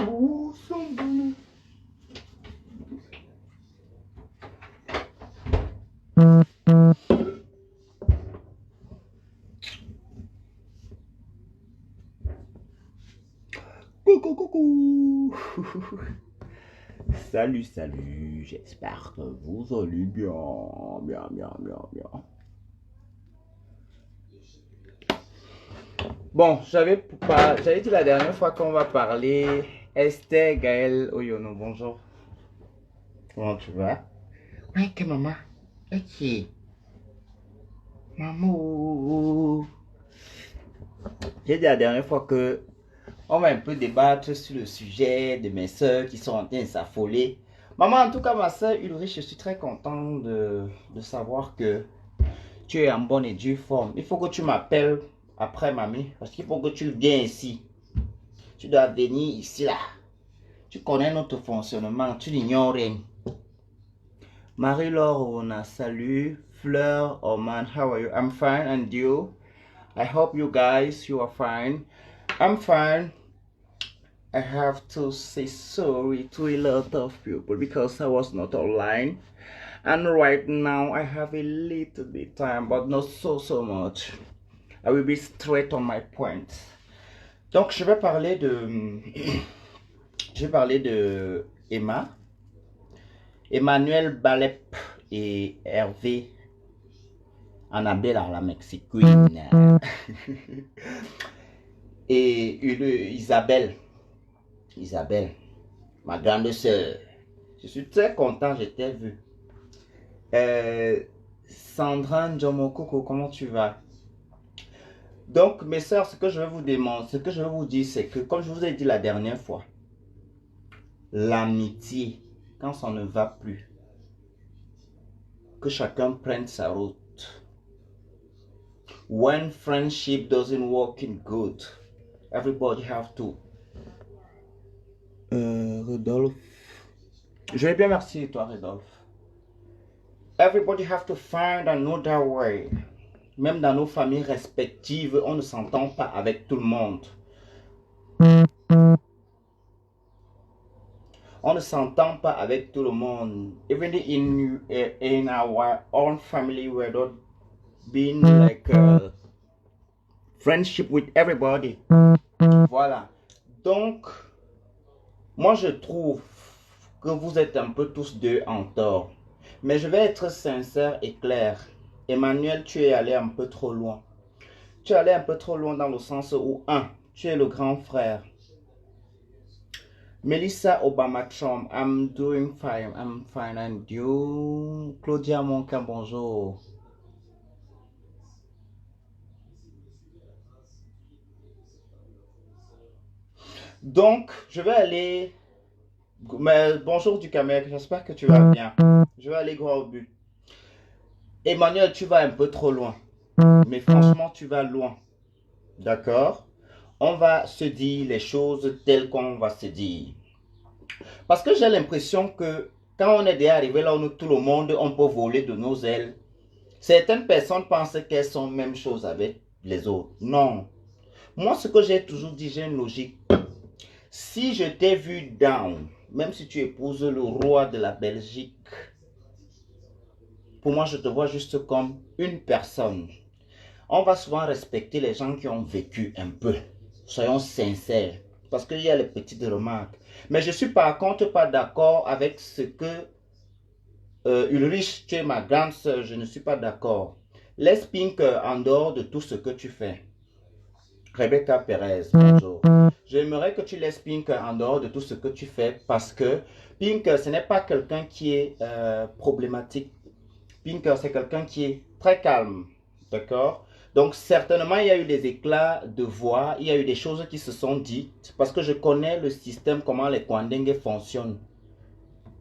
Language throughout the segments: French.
Où sont bonnes. Coucou, coucou. Salut, salut. J'espère que vous allez bien. Bien, bien, bien, bien. Bon, j'avais dit la dernière fois qu'on va parler Esther Gaël Oyono. Bonjour. Comment tu vas? Oui, que maman. Ok. Maman. J'ai dit la dernière fois que on va un peu débattre sur le sujet de mes soeurs qui sont en train de s'affoler. Maman, en tout cas, ma soeur Ulrich, je suis très content de savoir que tu es en bonne et due forme. Il faut que tu m'appelles après, mamie, parce qu'il faut que tu viennes ici. Tu dois venir ici, là. Tu connais notre fonctionnement, tu n'ignores rien. Marie-Laure, on a salut. Fleur, oh man, how are you? I'm fine, and you? I hope you guys, you are fine. I'm fine. I have to say sorry to a lot of people because I was not online. And right now I have a little bit time, but not so much. I will be straight on my point. Donc je vais parler de Emma, Emmanuel Balep et Hervé Annabelle à la Mexicaine et Isabelle, ma grande soeur. Je suis très content, je t'ai vu. Sandra Njomokoko, comment tu vas? Donc, mes soeurs, ce que je vais vous demander, ce que je vais vous dire, c'est que, comme je vous ai dit la dernière fois, l'amitié, quand ça ne va plus, que chacun prenne sa route. When friendship doesn't work in good, everybody have to. Rodolphe. Je vais bien, merci, toi, Rodolphe. Everybody have to find another way. Même dans nos familles respectives, on ne s'entend pas avec tout le monde. On ne s'entend pas avec tout le monde. Even in our own family, we're not being like friendship with everybody. Voilà. Donc, moi je trouve que vous êtes un peu tous deux en tort. Mais je vais être sincère et clair. Emmanuel, tu es allé un peu trop loin. Tu es allé un peu trop loin dans le sens où, tu es le grand frère. Melissa Obama-Trump, I'm doing fine, I'm fine, and you? Claudia Monca, bonjour. Donc, je vais aller... Mais bonjour du Cameroun, j'espère que tu vas bien. Je vais aller droit au but. Emmanuel, tu vas un peu trop loin. Mais franchement, tu vas loin. D'accord? On va se dire les choses telles qu'on va se dire. Parce que j'ai l'impression que quand on est déjà arrivé là où tout le monde, on peut voler de nos ailes. Certaines personnes pensent qu'elles sont même chose avec les autres. Non. Moi, ce que j'ai toujours dit, j'ai une logique. Si je t'ai vu down, même si tu épouses le roi de la Belgique, pour moi, je te vois juste comme une personne. On va souvent respecter les gens qui ont vécu un peu. Soyons sincères. Parce qu'il y a les petites remarques. Mais je ne suis par contre pas d'accord avec ce que Ulrich, tu es ma grande soeur, je ne suis pas d'accord. Laisse Pink en dehors de tout ce que tu fais. Rebecca Perez, bonjour. J'aimerais que tu laisses Pink en dehors de tout ce que tu fais parce que Pink, ce n'est pas quelqu'un qui est problématique. Pink, c'est quelqu'un qui est très calme. D'accord? Donc, certainement, il y a eu des éclats de voix, il y a eu des choses qui se sont dites parce que je connais le système, comment les Kwandenge fonctionnent.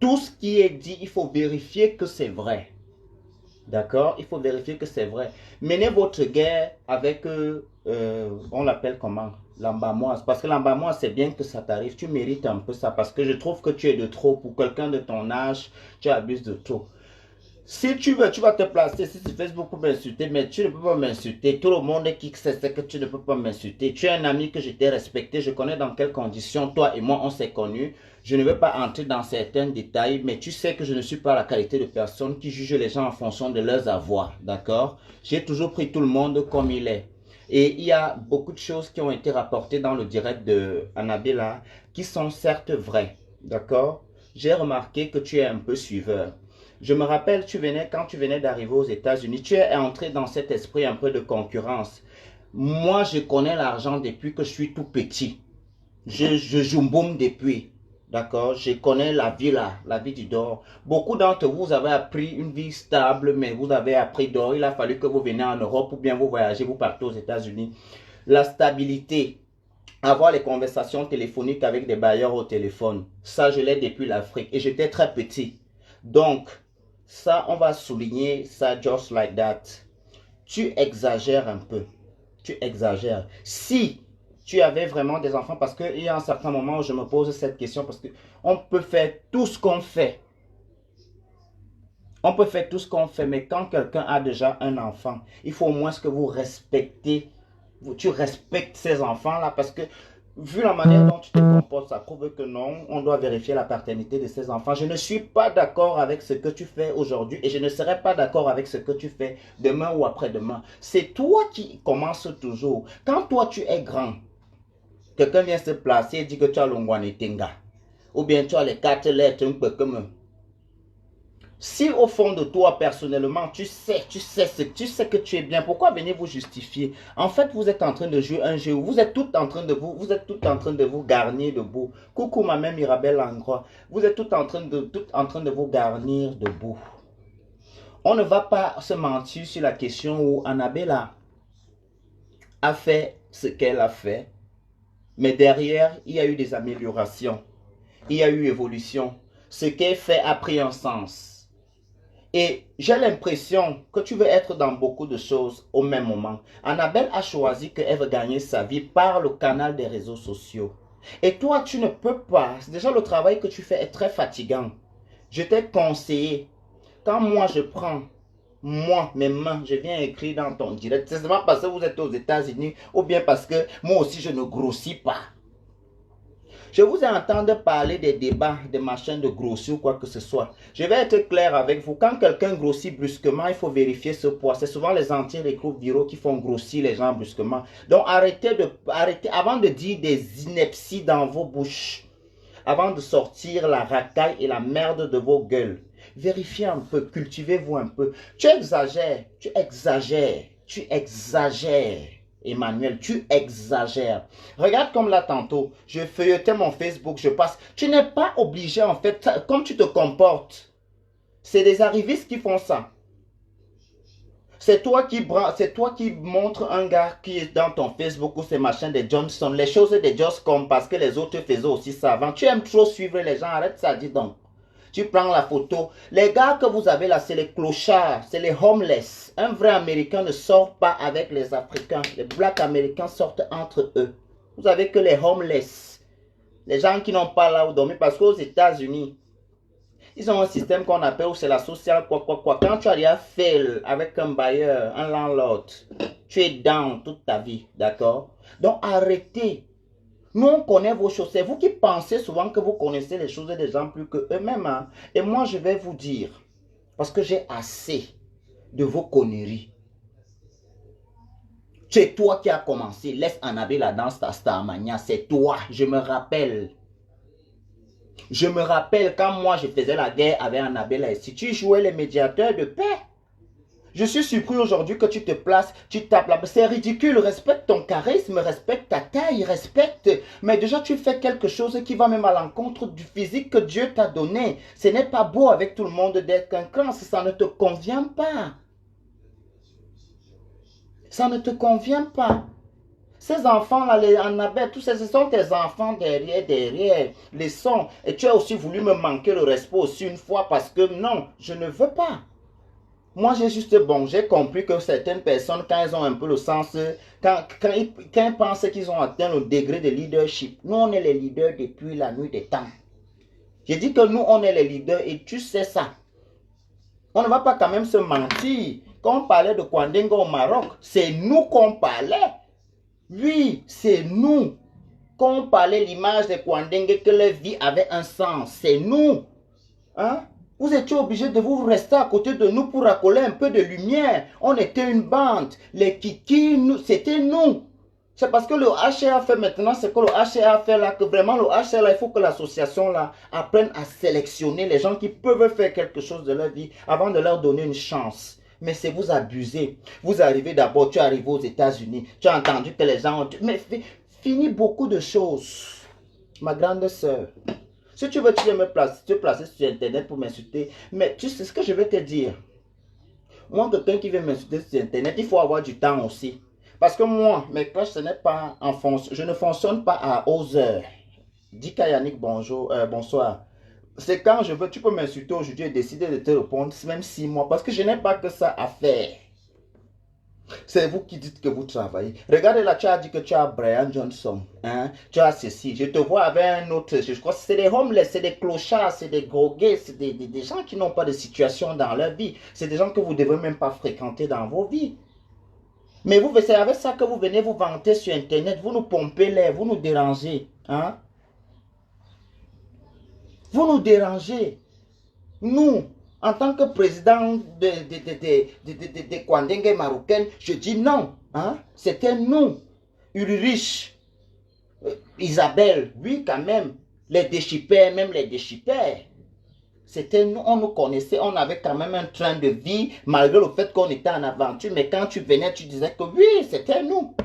Tout ce qui est dit, il faut vérifier que c'est vrai. D'accord? Il faut vérifier que c'est vrai. Menez votre guerre avec, on l'appelle comment? L'embamoise. Parce que l'embamoise, c'est bien que ça t'arrive. Tu mérites un peu ça. Parce que je trouve que tu es de trop. Pour quelqu'un de ton âge, tu abuses de trop. Si tu veux, tu vas te placer si sur Facebook pour m'insulter, mais tu ne peux pas m'insulter. Tout le monde qui sait que tu ne peux pas m'insulter. Tu es un ami que je t'ai respecté, je connais dans quelles conditions toi et moi on s'est connus. Je ne vais pas entrer dans certains détails, mais tu sais que je ne suis pas la qualité de personne qui juge les gens en fonction de leurs avoirs, d'accord? J'ai toujours pris tout le monde comme il est. Et il y a beaucoup de choses qui ont été rapportées dans le direct de Annabella qui sont certes vraies, d'accord? J'ai remarqué que tu es un peu suiveur. Je me rappelle, quand tu venais d'arriver aux États-Unis, tu es entré dans cet esprit un peu de concurrence. Moi, je connais l'argent depuis que je suis tout petit. Je joue boum depuis. D'accord? Je connais la vie là, la vie du dehors. Beaucoup d'entre vous, vous avez appris une vie stable, mais vous avez appris dehors. Il a fallu que vous veniez en Europe ou bien vous voyagez, vous partez aux États-Unis. La stabilité, avoir les conversations téléphoniques avec des bailleurs au téléphone, ça, je l'ai depuis l'Afrique et j'étais très petit. Donc, ça, on va souligner ça just like that. Tu exagères un peu. Tu exagères. Si tu avais vraiment des enfants, parce qu'il y a un certain moment où je me pose cette question, parce qu'on peut faire tout ce qu'on fait. On peut faire tout ce qu'on fait, mais quand quelqu'un a déjà un enfant, il faut au moins que vous respectez, tu respectes ces enfants-là, parce que vu la manière dont tu te comportes, ça prouve que non, on doit vérifier la paternité de ces enfants. Je ne suis pas d'accord avec ce que tu fais aujourd'hui et je ne serai pas d'accord avec ce que tu fais demain ou après-demain. C'est toi qui commences toujours. Quand toi tu es grand, quelqu'un vient se placer et dit que tu as l'ongwanetenga, ou bien tu as les 4 lettres, un peu comme... Si au fond de toi, personnellement, tu sais que tu es bien, pourquoi venir vous justifier? En fait, vous êtes en train de jouer un jeu, vous êtes tout en train de vous garnir debout. Coucou ma mère Mirabelle Langlois, vous êtes tout en train de vous garnir debout. On ne va pas se mentir sur la question où Annabella a fait ce qu'elle a fait, mais derrière, il y a eu des améliorations, il y a eu évolution. Ce qu'elle fait a pris un sens. Et j'ai l'impression que tu veux être dans beaucoup de choses au même moment. Annabelle a choisi qu'elle veut gagner sa vie par le canal des réseaux sociaux. Et toi, tu ne peux pas. Déjà, le travail que tu fais est très fatigant. Je t'ai conseillé, quand moi je prends, mes mains, je viens écrire dans ton direct. C'est seulement parce que vous êtes aux États-Unis ou bien parce que moi aussi je ne grossis pas. Je vous ai entendu parler des débats, des machins de grossir ou quoi que ce soit. Je vais être clair avec vous. Quand quelqu'un grossit brusquement, il faut vérifier ce poids. C'est souvent les antirétroviraux qui font grossir les gens brusquement. Donc arrêtez avant de dire des inepties dans vos bouches, avant de sortir la racaille et la merde de vos gueules. Vérifiez un peu, cultivez-vous un peu. Tu exagères. Emmanuel, tu exagères. Regarde comme là tantôt, je feuilletais mon Facebook, je passe. Tu n'es pas obligé en fait, comme tu te comportes. C'est des arrivistes qui font ça. C'est toi qui montres un gars qui est dans ton Facebook ou ces machins de Johnson, les choses de Just Come parce que les autres faisaient aussi ça avant. Tu aimes trop suivre les gens, arrête ça, dis donc. Tu prends la photo. Les gars que vous avez là, c'est les clochards, c'est les homeless. Un vrai Américain ne sort pas avec les Africains. Les Blacks Américains sortent entre eux. Vous avez que les homeless. Les gens qui n'ont pas là où dormir. Parce qu'aux États-Unis, ils ont un système qu'on appelle où c'est la sociale quoi. Quand tu as déjà fait avec un bailleur, un landlord, tu es down toute ta vie. D'accord? Donc arrêtez. Nous, on connaît vos choses. C'est vous qui pensez souvent que vous connaissez les choses des gens plus que eux-mêmes. Hein? Et moi, je vais vous dire, parce que j'ai assez de vos conneries. C'est toi qui as commencé. Laisse Annabelle la danse ta Starmania. C'est toi. Je me rappelle. Je me rappelle quand moi, je faisais la guerre avec Annabelle. Si tu jouais les médiateurs de paix. Je suis surpris aujourd'hui que tu te places, tu tapes là. C'est ridicule. Respecte ton charisme, respecte ta taille, respecte. Mais déjà, tu fais quelque chose qui va même à l'encontre du physique que Dieu t'a donné. Ce n'est pas beau avec tout le monde d'être un cran. Ça ne te convient pas. Ça ne te convient pas. Ces enfants-là, les Annabelle, tous ces, ce sont tes enfants derrière, les sons. Et tu as aussi voulu me manquer le respect aussi une fois parce que non, je ne veux pas. Moi, j'ai compris que certaines personnes, quand elles ont un peu le sens, quand ils pensent qu'ils ont atteint le degré de leadership, nous, on est les leaders depuis la nuit des temps. J'ai dit que nous, on est les leaders et tu sais ça. On ne va pas quand même se mentir. Quand on parlait de Kwandenga au Maroc, c'est nous qu'on parlait. Oui, c'est nous. Quand on parlait l'image de Kwandenga, que leur vie avait un sens, c'est nous. Hein? Vous étiez obligés de vous rester à côté de nous pour accoler un peu de lumière. On était une bande. Les kikis, c'était nous. C'est parce que le HCA fait maintenant, c'est que le HCA fait là, que vraiment le HCA là, il faut que l'association là apprenne à sélectionner les gens qui peuvent faire quelque chose de leur vie avant de leur donner une chance. Mais c'est vous abuser. Vous arrivez d'abord, tu arrives aux États-Unis, tu as entendu que les gens ont... Mais fini beaucoup de choses. Ma grande sœur, si tu veux, tu veux te placer sur Internet pour m'insulter. Mais tu sais ce que je vais te dire. Moi, quelqu'un qui veut m'insulter sur Internet, il faut avoir du temps aussi. Parce que moi, mes classes, ce n'est pas en fonction. Je ne fonctionne pas à 11 heures. Dis Yannick, bonjour, bonsoir. C'est quand je veux, tu peux m'insulter aujourd'hui et décider de te répondre, même 6 mois. Parce que je n'ai pas que ça à faire. C'est vous qui dites que vous travaillez. Regardez là, tu as dit que tu as Brian Johnson. Hein? Tu as ceci. Je te vois avec un autre. Je crois que c'est des homeless, c'est des clochards, c'est des groguets, c'est des gens qui n'ont pas de situation dans leur vie. C'est des gens que vous ne devez même pas fréquenter dans vos vies. Mais vous, c'est avec ça que vous venez vous vanter sur Internet. Vous nous pompez l'air, vous nous dérangez. Hein? Vous nous dérangez. Nous, en tant que président de Kwandenga marocaine, je dis non. Hein? C'était nous. Ulrich, Isabelle, oui quand même. Les déchippeurs, même les déchippeurs. C'était nous, on nous connaissait, on avait quand même un train de vie, malgré le fait qu'on était en aventure. Mais quand tu venais, tu disais que oui, c'était nous.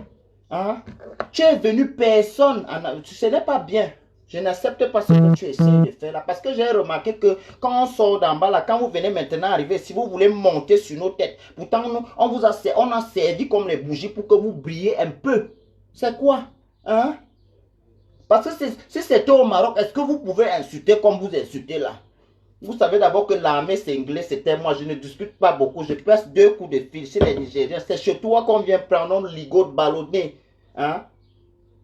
Hein? Tu es venu personne, ce n'est pas bien. Je n'accepte pas ce que tu essaies de faire là. Parce que j'ai remarqué que quand on sort d'en bas là, quand vous venez maintenant arriver, si vous voulez monter sur nos têtes, pourtant on a servi comme les bougies pour que vous brillez un peu. C'est quoi? Hein? Parce que si c'était au Maroc, est-ce que vous pouvez insulter comme vous insultez là? Vous savez d'abord que l'armée cinglée, c'était moi. Je ne discute pas beaucoup. Je passe 2 coups de fil chez les Nigériens. C'est chez toi qu'on vient prendre nos ligots ballonnés. Hein?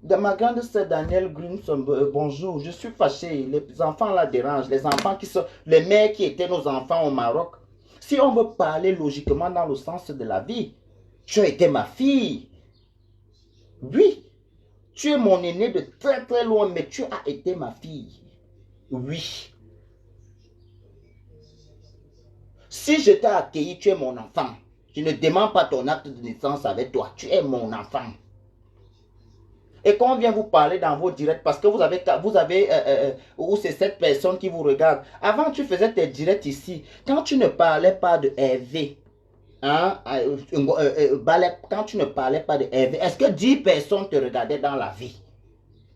De ma grande sœur Danielle Grimson, bonjour. Je suis fâché. Les enfants la dérangent. Les enfants qui sont... Les mères qui étaient nos enfants au Maroc. Si on veut parler logiquement dans le sens de la vie, tu as été ma fille. Oui. Tu es mon aîné de très très loin, mais tu as été ma fille. Oui. Si je t'ai accueilli, tu es mon enfant. Je ne demande pas ton acte de naissance avec toi. Tu es mon enfant. Et quand on vient vous parler dans vos directs, parce que ou c'est cette personne qui vous regarde. Avant, tu faisais tes directs ici. Quand tu ne parlais pas de Hervé, hein, quand tu ne parlais pas de Hervé, est-ce que 10 personnes te regardaient dans la vie?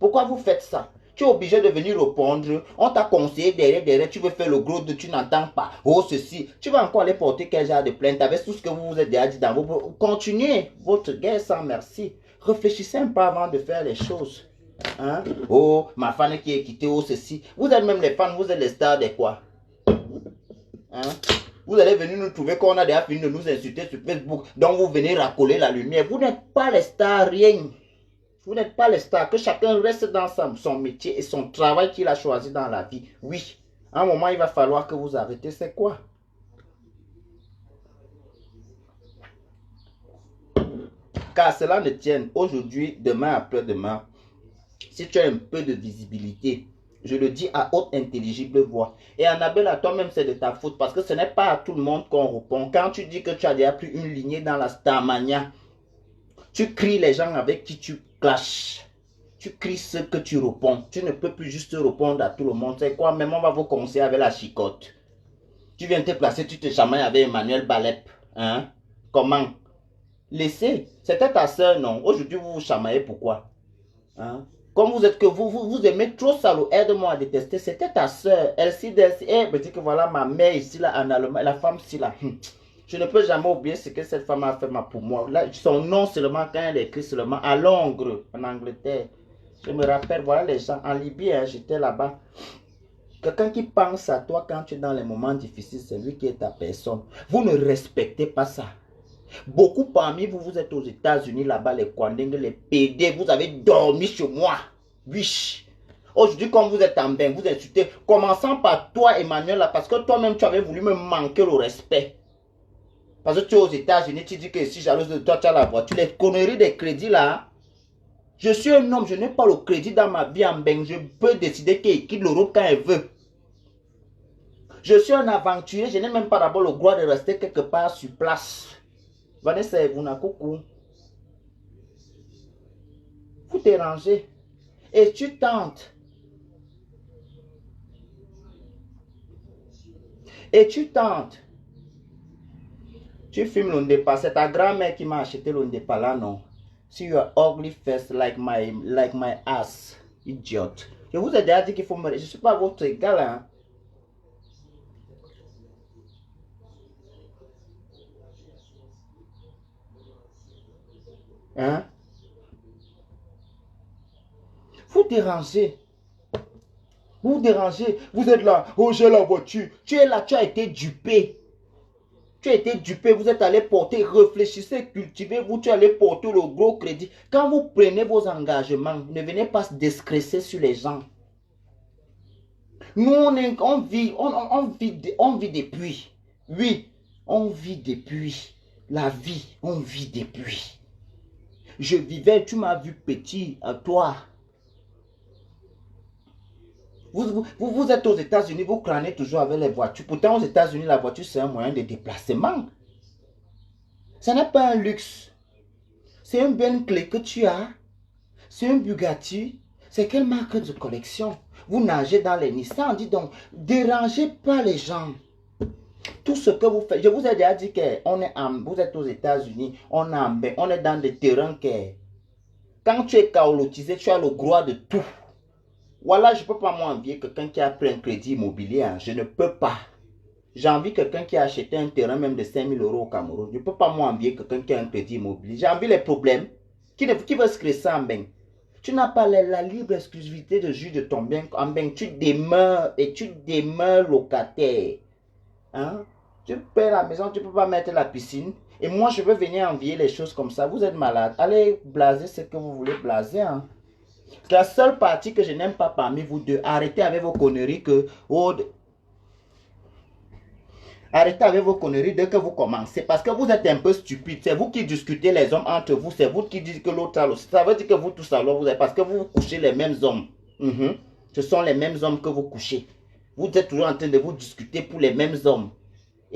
Pourquoi vous faites ça? Tu es obligé de venir répondre. On t'a conseillé derrière, tu veux faire le gros de tu n'entends pas. Oh, ceci. Tu vas encore aller porter quel genre de plainte avec tout ce que vous vous êtes déjà dit dans vos... Continuez votre guerre sans merci. Réfléchissez un peu avant de faire les choses. Hein? Oh, ma fan qui est quittée, oh, ceci. Vous êtes même les fans, vous êtes les stars de quoi? Hein? Vous allez venir nous trouver qu'on a déjà fini de nous insulter sur Facebook. Donc vous venez racoler la lumière. Vous n'êtes pas les stars, rien. Vous n'êtes pas les stars, que chacun reste dans son métier et son travail qu'il a choisi dans la vie. Oui, à un moment, il va falloir que vous arrêtez. C'est quoi? Car cela ne tienne aujourd'hui, demain, après-demain. Si tu as un peu de visibilité, je le dis à haute intelligible voix. Et Annabelle, à toi-même, c'est de ta faute parce que ce n'est pas à tout le monde qu'on répond. Quand tu dis que tu as déjà pris une lignée dans la Starmania, tu cries les gens avec qui tu clashes. Tu cries ce que tu réponds. Tu ne peux plus juste répondre à tout le monde. C'est quoi? Même on va vous conseiller avec la chicotte. Tu viens te placer, tu te chamailles avec Emmanuel Balep. Hein? Comment? Laissez. C'était ta soeur, non? Aujourd'hui, vous vous chamaillez. Pourquoi? Hein? Comme vous êtes que vous aimez trop ça, aide-moi à détester. C'était ta soeur. Elle me dit que voilà ma mère ici, là, en Allemagne, la femme ici, là. Je ne peux jamais oublier ce que cette femme a fait pour moi. Là, son nom seulement, quand elle écrit seulement à Londres, en Angleterre. Je me rappelle, voilà les gens, en Libye, hein, j'étais là-bas. Quelqu'un qui pense à toi quand tu es dans les moments difficiles, c'est lui qui est ta personne. Vous ne respectez pas ça. Beaucoup parmi vous, vous êtes aux États-Unis, là-bas, les Kwandenga, les PD, vous avez dormi chez moi. Oui. Aujourd'hui, comme vous êtes en bain, vous insultez. Commençant par toi, Emmanuel, là, parce que toi-même, tu avais voulu me manquer le respect. Parce que tu es aux États-Unis, tu dis que si jalouse de toi, tu as la voiture. Les conneries des crédits, là. Je suis un homme, je n'ai pas le crédit dans ma vie en bain. Je peux décider qu'elle quitte l'Europe quand elle veut. Je suis un aventurier, je n'ai même pas d'abord le droit de rester quelque part sur place. Vanessa, vous n'avez coucou. Vous dérangez. Et tu tentes. Et tu tentes. Tu filmes l'ondepa. C'est ta grand-mère qui m'a acheté l'ondepa là, non? See you are ugly face like my ass. Idiot. Je vous ai déjà dit qu'il faut me... Je ne suis pas votre égal, hein. Hein? Vous dérangez. Vous dérangez. Vous êtes là. Oh, j'ai la voiture. Tu es là, tu as été dupé. Tu as été dupé, vous êtes allé porter, réfléchissez, cultivez-vous, tu es allé porter le gros crédit. Quand vous prenez vos engagements, ne venez pas se discrécer sur les gens. Nous, on vit depuis. Oui, on vit depuis. La vie, on vit depuis. Je vivais, tu m'as vu petit, à toi. Vous êtes aux États-Unis, vous crânez toujours avec les voitures. Pourtant, aux États-Unis, la voiture, c'est un moyen de déplacement. Ce n'est pas un luxe. C'est un Bentley que tu as. C'est un Bugatti. C'est quelle marque de collection? Vous nagez dans les Nissan. Dis donc, dérangez pas les gens. Tout ce que vous faites. Je vous ai déjà dit que vous êtes aux États-Unis. On est dans des terrains que... Quand tu es caolotisé, tu as le droit de tout. Voilà, je ne peux pas m'envier quelqu'un qui a pris un crédit immobilier. Hein. Je ne peux pas. J'ai envie quelqu'un qui a acheté un terrain même de 5 000 € au Cameroun. Je ne peux pas m'envier quelqu'un qui a un crédit immobilier. J'ai envie les problèmes. Qui veut se créer ça en bain? Tu n'as pas la libre exclusivité de juger de ton bien en bain. Tu demeures et tu demeures locataire. Hein? Tu paies la maison, tu ne peux pas mettre la piscine. Et moi, je veux venir envier les choses comme ça. Vous êtes malade. Allez blaser ce que vous voulez blaser. Hein? C'est la seule partie que je n'aime pas parmi vous deux. Arrêtez avec vos conneries que... Arrêtez avec vos conneries dès que vous commencez. Parce que vous êtes un peu stupide. C'est vous qui discutez les hommes entre vous. C'est vous qui dites que l'autre a aussi. Ça veut dire que vous tous alors vous êtes. Parce que vous couchez les mêmes hommes. Ce sont les mêmes hommes que vous couchez. Vous êtes toujours en train de vous discuter pour les mêmes hommes.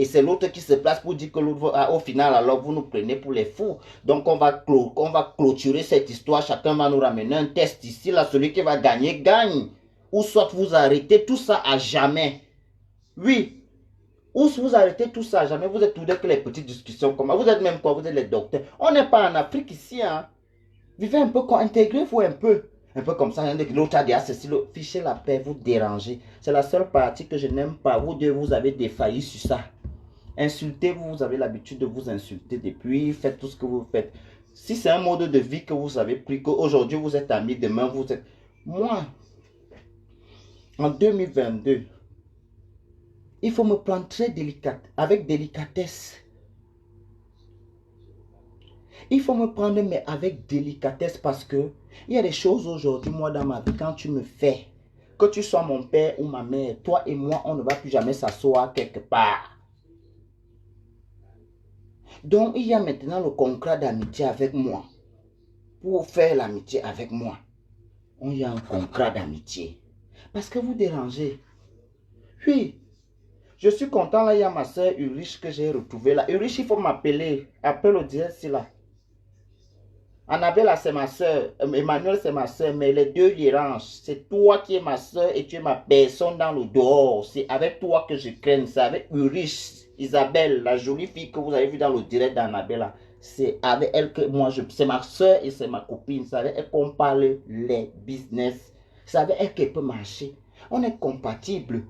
Et c'est l'autre qui se place pour dire que l'autre, au final, alors vous nous prenez pour les fous. Donc on va clôturer cette histoire. Chacun va nous ramener un test ici. Là, celui qui va gagner, gagne. Ou soit vous arrêtez tout ça à jamais. Oui. Ou vous arrêtez tout ça à jamais. Vous êtes tout que les petites discussions. Comme vous êtes même quoi? Vous êtes les docteurs. On n'est pas en Afrique ici. Hein. Vivez un peu, intégrez-vous un peu. Un peu comme ça, l'autre a dit, ceci, fichez la paix, vous dérangez. C'est la seule partie que je n'aime pas. Vous deux, vous avez défailli sur ça. Insultez-vous, vous avez l'habitude de vous insulter depuis, faites tout ce que vous faites. Si c'est un mode de vie que vous avez pris, qu'aujourd'hui vous êtes amis, demain vous êtes... Moi, en 2022, il faut me prendre très délicat, avec délicatesse. Il faut me prendre, mais avec délicatesse, parce que il y a des choses aujourd'hui, moi, dans ma vie, quand tu me fais, que tu sois mon père ou ma mère, toi et moi, on ne va plus jamais s'asseoir quelque part. Donc, il y a maintenant le contrat d'amitié avec moi. Pour faire l'amitié avec moi, il y a un contrat d'amitié. Parce que vous dérangez. Oui, je suis content, là, il y a ma soeur Ulrich que j'ai retrouvée là. Ulrich, il faut m'appeler. Appelle au direct, là. Annabelle, c'est ma soeur. Emmanuel, c'est ma soeur. Mais les deux dérangent. C'est toi qui es ma soeur et tu es ma personne dans le dehors. C'est avec toi que je crains. C'est avec Ulrich, Isabelle, la jolie fille que vous avez vue dans le direct d'Annabelle. C'est avec elle que moi, c'est ma soeur et c'est ma copine. C'est avec elle qu'on parle les business. C'est avec elle qu'elle peut marcher. On est compatibles.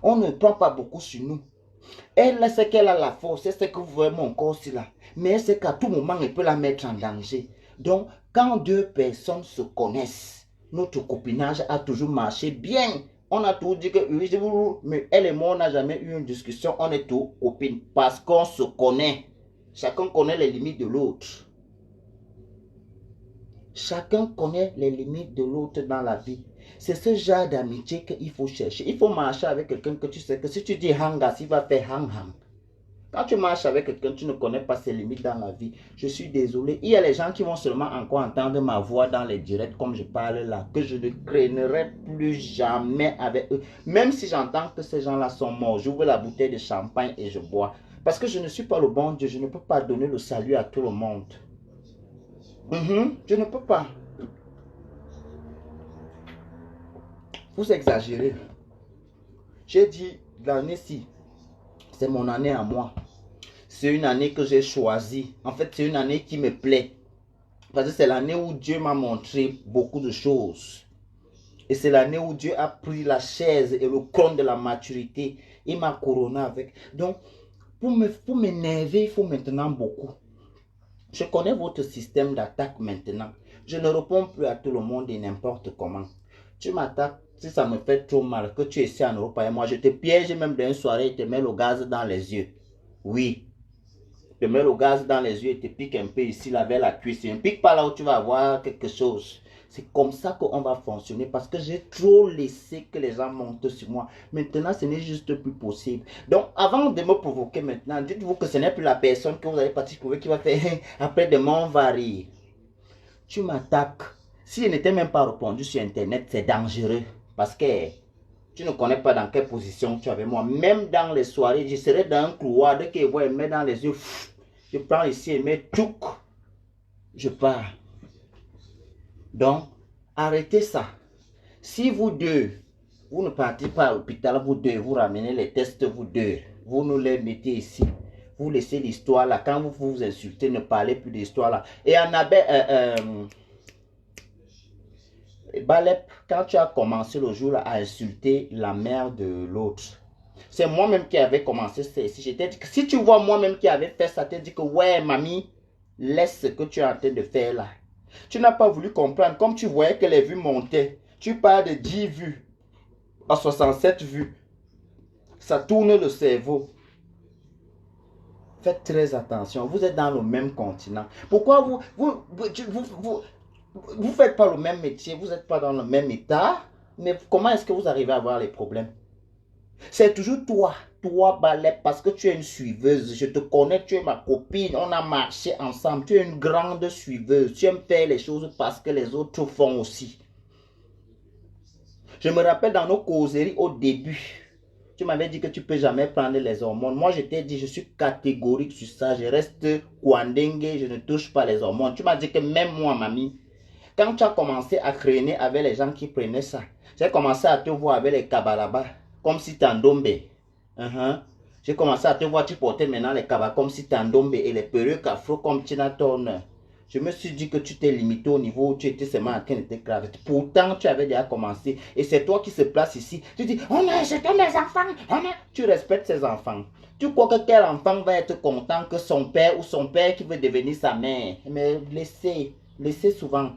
On ne prend pas beaucoup sur nous. Elle sait qu'elle a la force. Elle sait que vous voyez mon corps aussi là. Mais elle sait qu'à tout moment, elle peut la mettre en danger. Donc, quand deux personnes se connaissent, notre copinage a toujours marché bien. On a toujours dit que, mais elle et moi, on n'a jamais eu une discussion. On est tous copines parce qu'on se connaît. Chacun connaît les limites de l'autre. Chacun connaît les limites de l'autre dans la vie. C'est ce genre d'amitié qu'il faut chercher. Il faut marcher avec quelqu'un que tu sais que si tu dis hangas, il va faire hang hang. Quand tu marches avec quelqu'un, tu ne connais pas ses limites dans la vie. Je suis désolé. Il y a les gens qui vont seulement encore entendre ma voix dans les directs comme je parle là, que je ne craindrai plus jamais avec eux. Même si j'entends que ces gens-là sont morts, j'ouvre la bouteille de champagne et je bois. Parce que je ne suis pas le bon Dieu. Je ne peux pas donner le salut à tout le monde. Je ne peux pas. Vous exagérez. J'ai dit l'année-ci, c'est mon année à moi. C'est une année que j'ai choisie. En fait, c'est une année qui me plaît. Parce que c'est l'année où Dieu m'a montré beaucoup de choses. Et c'est l'année où Dieu a pris la chaise et le trône de la maturité. Il m'a couronné avec. Donc, pour m'énerver, il faut maintenant beaucoup. Je connais votre système d'attaque maintenant. Je ne réponds plus à tout le monde et n'importe comment. Tu m'attaques, si ça me fait trop mal, que tu es ici en Europe et moi, je te piège même dans une soirée et te mets le gaz dans les yeux. Oui. Te mets le gaz dans les yeux et te pique un peu ici, là, vers la cuisse. Ne pique pas là où tu vas avoir quelque chose. C'est comme ça qu'on va fonctionner parce que j'ai trop laissé que les gens montent sur moi. Maintenant, ce n'est juste plus possible. Donc, avant de me provoquer maintenant, dites-vous que ce n'est plus la personne que vous allez partir trouver qui va faire après de mon vari. Tu m'attaques. Si je n'étais même pas répondu sur Internet, c'est dangereux parce que tu ne connais pas dans quelle position tu es avec moi. Même dans les soirées, je serais dans un couloir. Dès qu'il voit, il met dans les yeux. Je prends ici et mets tout. Je pars. Donc, arrêtez ça. Si vous deux, vous ne partez pas à l'hôpital, vous deux, vous ramenez les tests, vous deux. Vous nous les mettez ici. Vous laissez l'histoire là. Quand vous vous insultez, ne parlez plus d'histoire là. Et en Balep, quand tu as commencé le jour là à insulter la mère de l'autre, c'est moi-même qui avais commencé ceci. Je t'ai dit que si tu vois moi-même qui avait fait ça, tu t'es dit que ouais, mamie, laisse ce que tu es en train de faire là. Tu n'as pas voulu comprendre. Comme tu voyais que les vues montaient, tu parles de 10 vues à 67 vues. Ça tourne le cerveau. Faites très attention. Vous êtes dans le même continent. Pourquoi vous faites pas le même métier, vous n'êtes pas dans le même état, mais comment est-ce que vous arrivez à avoir les problèmes? C'est toujours toi, Balep, parce que tu es une suiveuse. Je te connais, tu es ma copine, on a marché ensemble. Tu es une grande suiveuse. Tu aimes faire les choses parce que les autres font aussi. Je me rappelle dans nos causeries au début, tu m'avais dit que tu ne peux jamais prendre les hormones. Moi, je t'ai dit, je suis catégorique sur ça. Je reste Kwandengue, je ne touche pas les hormones. Tu m'as dit que même moi, mamie, quand tu as commencé à traîner avec les gens qui prenaient ça, j'ai commencé à te voir avec les kabalaba, comme si tu en dombé. J'ai commencé à te voir, tu portais maintenant les kabas comme si tu en dombé et les perruques afro comme Tina Turner. Je me suis dit que tu t'es limité au niveau où tu étais seulement en train de t'écraser. Pourtant, tu avais déjà commencé. Et c'est toi qui se place ici. Tu dis, on a acheté mes enfants. Tu respectes ces enfants. Tu crois que quel enfant va être content que son père ou son père qui veut devenir sa mère? Mais laissez souvent.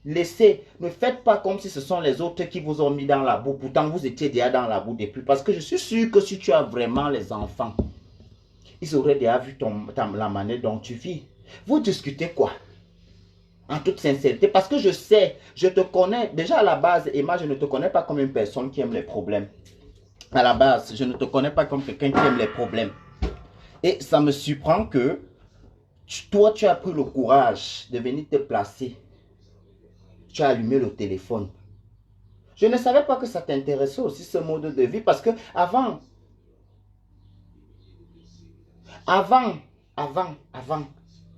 Laissez, ne faites pas comme si ce sont les autres qui vous ont mis dans la boue. Pourtant, vous étiez déjà dans la boue depuis. Parce que je suis sûr que si tu as vraiment les enfants, ils auraient déjà vu la manière dont tu vis. Vous discutez quoi? En toute sincérité. Parce que je sais, je te connais. Déjà à la base, Emma, je ne te connais pas comme une personne qui aime les problèmes. À la base, je ne te connais pas comme quelqu'un qui aime les problèmes. Et ça me surprend que toi, tu as pris le courage de venir te placer. Tu as allumé le téléphone. Je ne savais pas que ça t'intéressait aussi ce mode de vie parce que avant,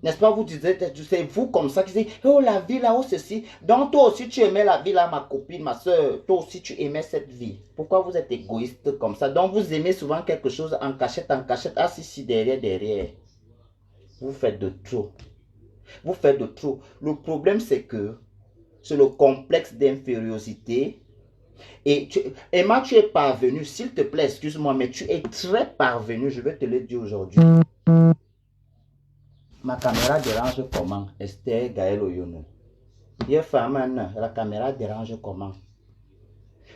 n'est-ce pas, vous disiez, c'est vous comme ça qui dites, oh la vie là, oh ceci. Donc toi aussi tu aimais la vie là, ma copine, ma soeur, toi aussi tu aimais cette vie. Pourquoi vous êtes égoïste comme ça? Donc vous aimez souvent quelque chose en cachette, ah si, derrière. Vous faites de trop. Vous faites de trop. Le problème c'est que c'est le complexe d'infériorité. Et Emma, tu es parvenu, s'il te plaît, excuse-moi, mais tu es très parvenu, je vais te le dire aujourd'hui. Ma caméra dérange comment? Esther Gaël Oyono. La caméra dérange comment?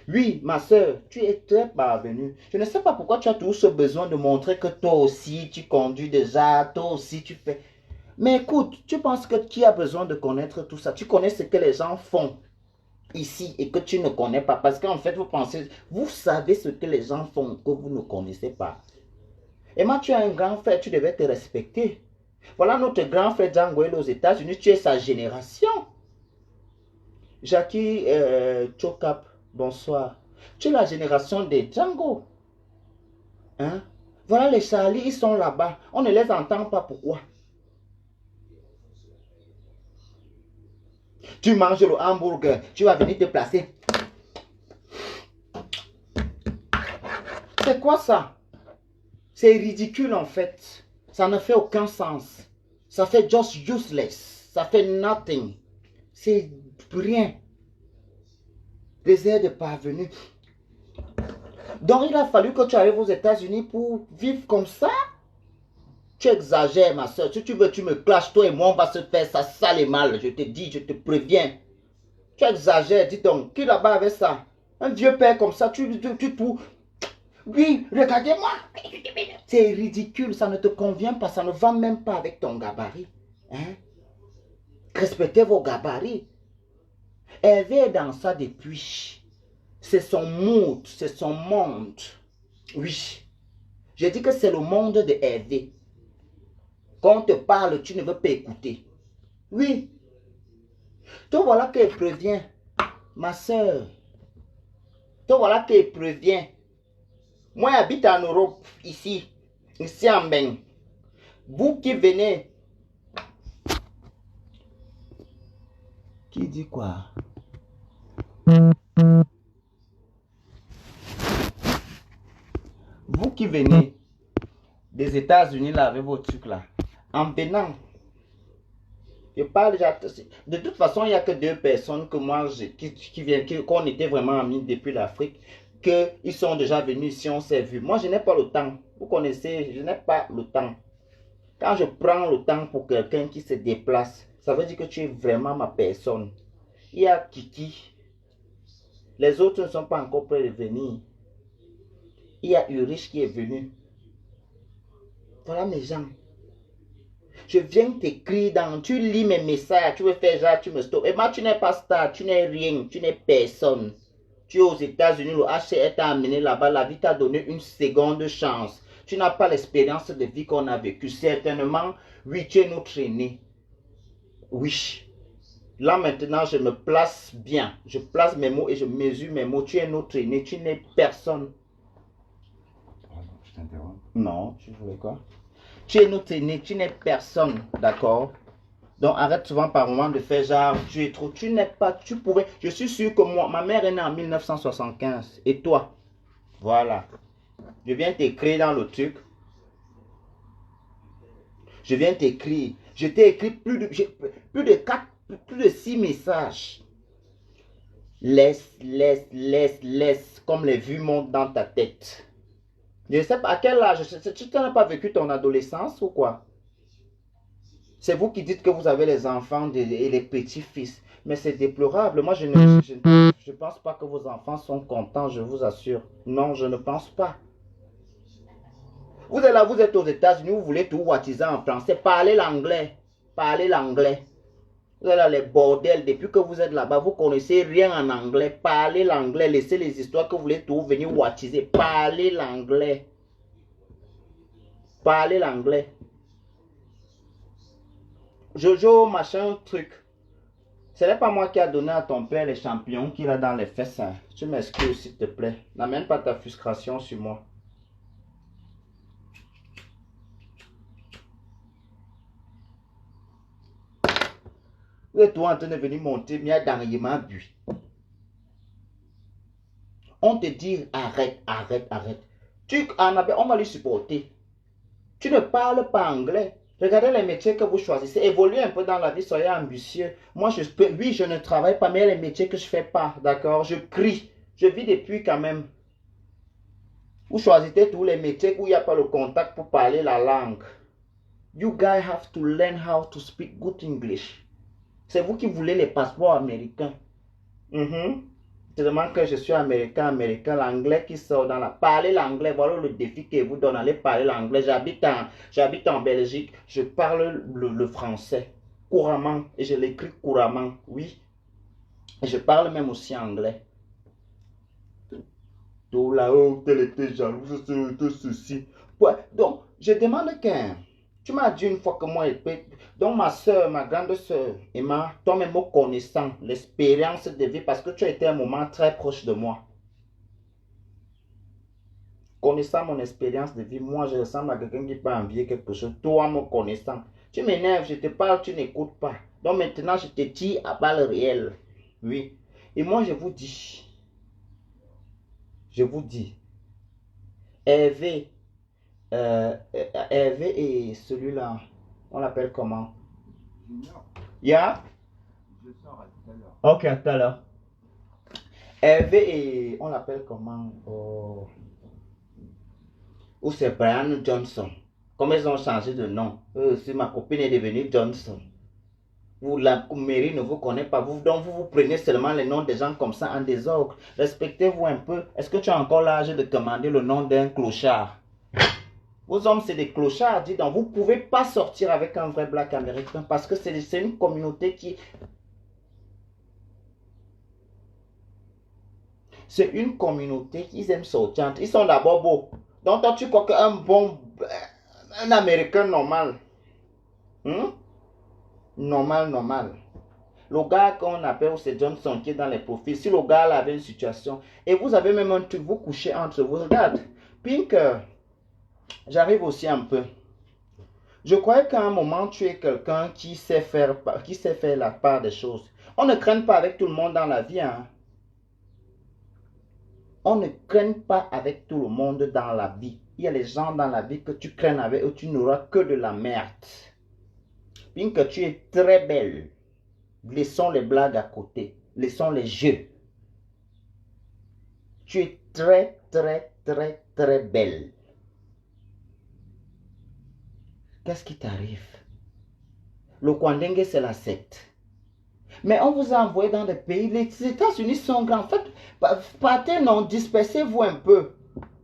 Oui, ma soeur, tu es très parvenue. Je ne sais pas pourquoi tu as toujours ce besoin de montrer que toi aussi tu conduis déjà, toi aussi tu fais. Mais écoute, tu penses que qui a besoin de connaître tout ça? Tu connais ce que les gens font. ici et que tu ne connais pas. Parce qu'en fait, vous pensez, vous savez ce que les gens font que vous ne connaissez pas. Et moi, tu as un grand frère, tu devais te respecter. Voilà notre grand frère Django aux États-Unis, tu es sa génération. Jackie Chokap, bonsoir. Tu es la génération des Django. Hein? Voilà les Charlie, ils sont là-bas. On ne les entend pas, pourquoi? Tu manges le hamburger, tu vas venir te placer. C'est quoi ça? C'est ridicule en fait. Ça ne fait aucun sens. Ça fait just useless. Ça fait nothing. C'est rien. Des aides parvenues. Donc il a fallu que tu arrives aux États-Unis pour vivre comme ça. Tu exagères ma soeur. Si tu veux, tu me clashes. Toi et moi, on va se faire ça sale et mal. Je te dis, je te préviens. Tu exagères, dis donc. Qui là-bas avec ça? Un vieux père comme ça, tu tout. Oui, regardez-moi. C'est ridicule, ça ne te convient pas, ça ne va même pas avec ton gabarit. Hein? Respectez vos gabarits. Hervé est dans ça depuis. C'est son mood, c'est son monde. Oui. Je dis que c'est le monde de Hervé. Quand on te parle, tu ne veux pas écouter. Oui. Toi voilà qu'elle prévient. Ma soeur. Toi voilà qu'elle prévient. Moi, j'habite en Europe, ici en Bain. Vous qui venez. Qui dit quoi? Vous qui venez des États-Unis là avec vos trucs là, en venant, je parle déjà. De toute façon, il n'y a que deux personnes que moi, qui viennent, qu'on était vraiment amis depuis l'Afrique, qu'ils sont déjà venus ici, on s'est vu. Moi, je n'ai pas le temps. Vous connaissez, je n'ai pas le temps. Quand je prends le temps pour quelqu'un qui se déplace, ça veut dire que tu es vraiment ma personne. Il y a Kiki. Les autres ne sont pas encore prêts de venir. Il y a Ulrich qui est venu. Voilà mes gens. Je viens t'écrire dans, tu lis mes messages, tu veux faire genre, tu me stoppes. Et moi, tu n'es pas star, tu n'es rien, tu n'es personne. Tu es aux États-Unis, le HCR t'a amené là-bas, la vie t'a donné une seconde chance. Tu n'as pas l'expérience de vie qu'on a vécue. Certainement, oui, tu es notre aîné. Oui. Là maintenant, je me place bien. Je place mes mots et je mesure mes mots. Tu es notre aîné, tu n'es personne. Je t'interromps. Non, tu voulais quoi? Tu es notre aîné, tu n'es personne, d'accord? Donc arrête souvent par moment de faire genre, tu es trop, tu n'es pas, tu pourrais, je suis sûr que moi, ma mère est née en 1975, et toi? Voilà. Je viens t'écrire dans le truc. Je viens t'écrire. Je t'ai écrit plus de 4, plus de 6 messages. Laisse, comme les vues montent dans ta tête. Je ne sais pas à quel âge, tu n'as pas vécu ton adolescence ou quoi? C'est vous qui dites que vous avez les enfants et les petits-fils. Mais c'est déplorable. Moi, je pense pas que vos enfants sont contents, je vous assure. Non, je ne pense pas. Vous êtes là, vous êtes aux États-Unis, vous voulez tout whattiser en français. Parlez l'anglais. Parlez l'anglais. Vous êtes là, les bordels. Depuis que vous êtes là-bas, vous ne connaissez rien en anglais. Parlez l'anglais. Laissez les histoires que vous voulez tout venir whattiser. Parlez l'anglais. Parlez l'anglais. Jojo, machin, truc. Ce n'est pas moi qui a donné à ton père les champignons qu'il a dans les fesses. Hein. Tu m'excuses, s'il te plaît. N'amène pas ta frustration sur moi. Vous êtes toi en train de venir monter, mais dernièrement bu. On te dit arrête, arrête, arrête. On va lui supporter. Tu ne parles pas anglais. Regardez les métiers que vous choisissez. Évoluez un peu dans la vie, soyez ambitieux. Moi, oui, je ne travaille pas, mais il y a les métiers que je ne fais pas. D'accord? Je crie. Je vis depuis quand même. Vous choisissez tous les métiers où il n'y a pas le contact pour parler la langue. You guys have to learn how to speak good English. C'est vous qui voulez les passeports américains. Tellement que je suis américain, l'anglais qui sort dans la... Parlez l'anglais, voilà le défi que vous donne. Allez parler l'anglais. J'habite en Belgique, je parle le français couramment et je l'écris couramment, oui. Et je parle même aussi anglais. Tout là-haut, tel était jalouse, tout ceci. Ouais, donc, je demande qu'un. Tu m'as dit une fois que moi, donc ma soeur, ma grande soeur, Emma, toi-même connaissant l'expérience de vie, parce que tu as été un moment très proche de moi. Connaissant mon expérience de vie, moi, je ressemble à quelqu'un qui peut envier quelque chose. Toi, me connaissant, tu m'énerves, je te parle, tu n'écoutes pas. Donc maintenant, je te tire à balles réelles. Oui. Et moi, je vous dis, Hervé, Hervé et celui-là, on l'appelle comment? Junior. Yeah? Je sors à tout à l'heure. Ok, à tout à l'heure. Hervé et on l'appelle comment? Oh. Ou c'est Brian Johnson. Comme ils ont changé de nom. Si ma copine est devenue Johnson. Vous, la mairie ne vous connaît pas. Donc vous prenez seulement les noms des gens comme ça en désordre. Respectez-vous un peu. Est-ce que tu as encore l'âge de commander le nom d'un clochard? Vos hommes, c'est des clochards. Dis donc, vous ne pouvez pas sortir avec un vrai black américain parce que c'est une communauté qui... C'est une communauté qui aime sortir. Ils sont d'abord beaux. Donc toi, tu crois qu'un bon... Un américain normal. Normal. Le gars qu'on appelle, c'est Johnson qui est dans les profils. Si le gars avait une situation, et vous avez même un truc, vous couchez entre vous. Regarde, Pink, j'arrive aussi un peu. Je croyais qu'à un moment, tu es quelqu'un qui sait faire la part des choses. On ne craint pas avec tout le monde dans la vie. Hein. On ne craint pas avec tout le monde dans la vie. Il y a les gens dans la vie que tu crains avec eux, tu n'auras que de la merde. Pink, tu es très belle. Laissons les blagues à côté. Laissons les jeux. Tu es très, très, très, très belle. Qu'est-ce qui t'arrive? Le Kwandengue, c'est la secte. Mais on vous a envoyé dans des pays. Les États-Unis sont grands. En fait, partez, non, dispersez-vous un peu.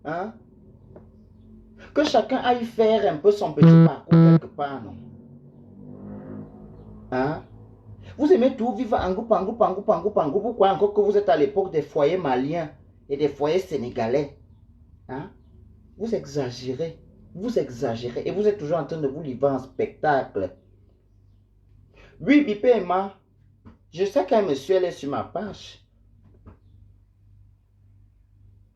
Hein? Que chacun aille faire un peu son petit parcours quelque part, non? Hein? Vous aimez tout vivre en groupe. Pourquoi encore que vous êtes à l'époque des foyers maliens et des foyers sénégalais? Hein? Vous exagérez. Et vous êtes toujours en train de vous livrer en spectacle. Oui, Bipé Emma, je sais qu'un monsieur elle est sur ma page.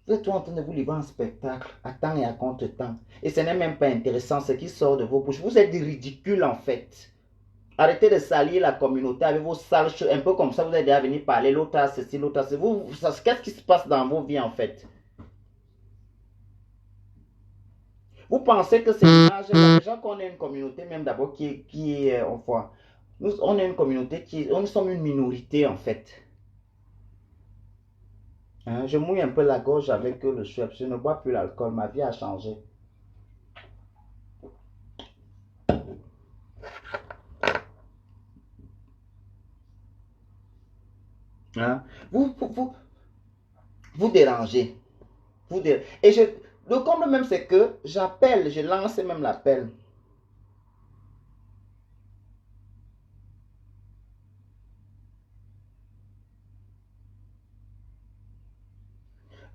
Vous êtes toujours en train de vous livrer en spectacle, à temps et à contre-temps. Et ce n'est même pas intéressant ce qui sort de vos bouches. Vous êtes ridicules en fait. Arrêtez de salir la communauté avec vos sales choses. Un peu comme ça, vous êtes déjà venu parler. L'autre a ceci, l'autre a ceci. Qu'est-ce qui se passe dans vos vies en fait? Vous pensez que c'est l'image, déjà qu'on est une communauté même d'abord qui est, enfin, on est une communauté nous sommes une minorité en fait. Hein, je mouille un peu la gorge avec le Schweppes, je ne bois plus l'alcool, ma vie a changé. Hein? Vous dérangez. Et le comble même c'est que j'appelle, je lance même l'appel.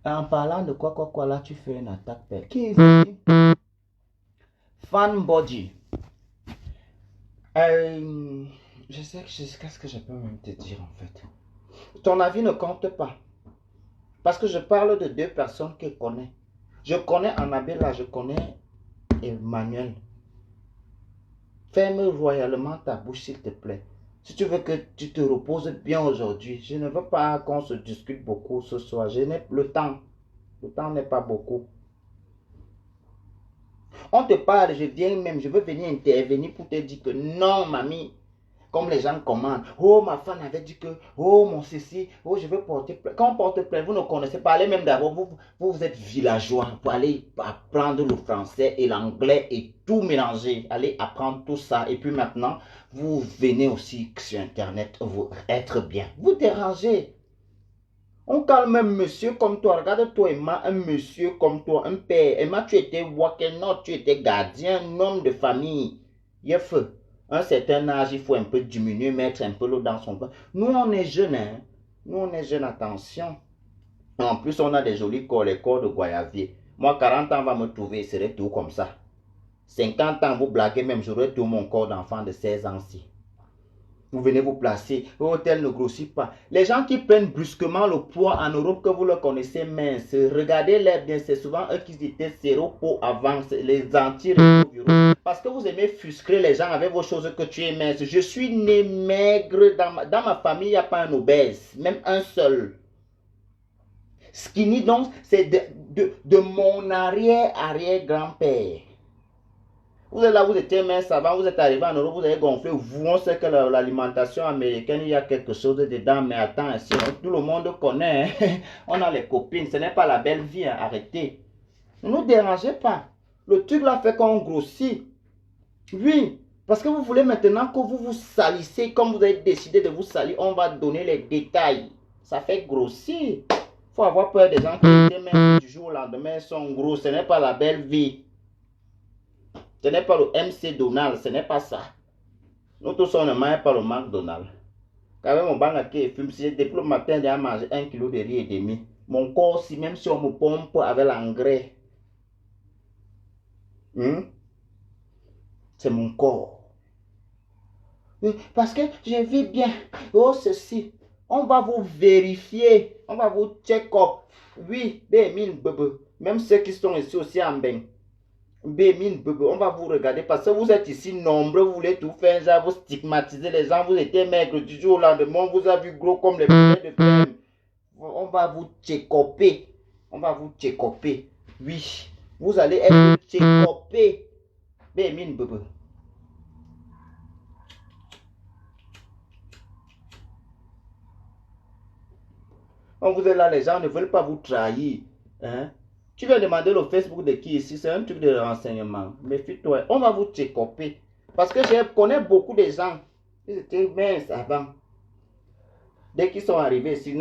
En parlant de quoi, là, tu fais une attaque. Qui est ici? Fanbody. Je sais qu'est-ce que je peux même te dire en fait. Ton avis ne compte pas. Parce que je parle de deux personnes que je connais. Je connais Annabella, je connais Emmanuel. Ferme royalement ta bouche s'il te plaît. Si tu veux que tu te reposes bien aujourd'hui, je ne veux pas qu'on se discute beaucoup ce soir. Je n'ai le temps. Le temps n'est pas beaucoup. On te parle, je viens même, je veux venir intervenir pour te dire que non, mamie. Comme les gens commandent. Oh, ma femme avait dit que, oh, mon ceci, oh, je veux porter plainte. Quand on porte plainte, vous ne connaissez pas. Allez même d'abord, vous êtes villageois. Vous allez apprendre le français et l'anglais et tout mélanger. Allez apprendre tout ça. Et puis maintenant, vous venez aussi sur Internet vous être bien. Vous dérangez. On calme même monsieur comme toi. Regarde-toi, Emma, un monsieur comme toi, un père. Emma, tu étais walker-not, tu étais gardien, un homme de famille. Il y a feu. Un certain âge, il faut un peu diminuer, mettre un peu l'eau dans son pain. Nous, on est jeunes. Hein? Nous, on est jeunes, attention. En plus, on a des jolis corps, les corps de Guayavier. Moi, 40 ans, on va me trouver, il serait tout comme ça. 50 ans, vous blaguez même, j'aurais tout mon corps d'enfant de 16 ans-ci. Vous venez vous placer, votre tel ne grossit pas. Les gens qui prennent brusquement le poids en Europe, que vous le connaissez mince, regardez-les bien, c'est souvent eux qui étaient séropos avant, les anti-rétroviraux. Parce que vous aimez frustrer les gens avec vos choses que tu es mince. Je suis né maigre, dans ma famille, il n'y a pas un obèse, même un seul. Skinny, donc, c'est de mon arrière-arrière-grand-père. Vous êtes là, vous étiez mince avant, vous êtes arrivé en Europe, vous avez gonflé. Vous, on sait que l'alimentation américaine, il y a quelque chose dedans, mais attends, tout le monde connaît. Hein. On a les copines, ce n'est pas la belle vie, hein. Arrêtez. Ne nous dérangez pas. Le truc là fait qu'on grossit. Oui, parce que vous voulez maintenant que vous vous salissez, comme vous avez décidé de vous salir, on va donner les détails. Ça fait grossir. Il faut avoir peur des gens qui étaient minces du jour au lendemain, sont gros. Ce n'est pas la belle vie. Ce n'est pas le MC Donald, ce n'est pas ça. Nous tous, on ne mange pas le McDonald's. Quand même, mon banc qui fume, si depuis le matin, j'ai mangé 1 kilo de riz et demi. Mon corps, si même si on me pompe avec l'engrais, c'est mon corps. Parce que je vis bien. Oh, ceci. On va vous vérifier. On va vous check-up. Oui, même ceux qui sont ici aussi en bain. On va vous regarder parce que vous êtes ici nombreux, vous voulez tout faire, genre vous stigmatisez les gens, vous étiez maigre du jour au lendemain, on vous a vu gros comme les poulets de ferme. On va vous check-upper. On va vous check-upper. Oui, vous allez être check-upé. On vous est là, les gens ne veulent pas vous trahir. Hein? Tu vas demander le Facebook de qui ici, c'est un truc de renseignement. Méfie-toi, on va vous check-upper. Parce que je connais beaucoup de gens. Ils étaient minces avant. Dès qu'ils sont arrivés ici,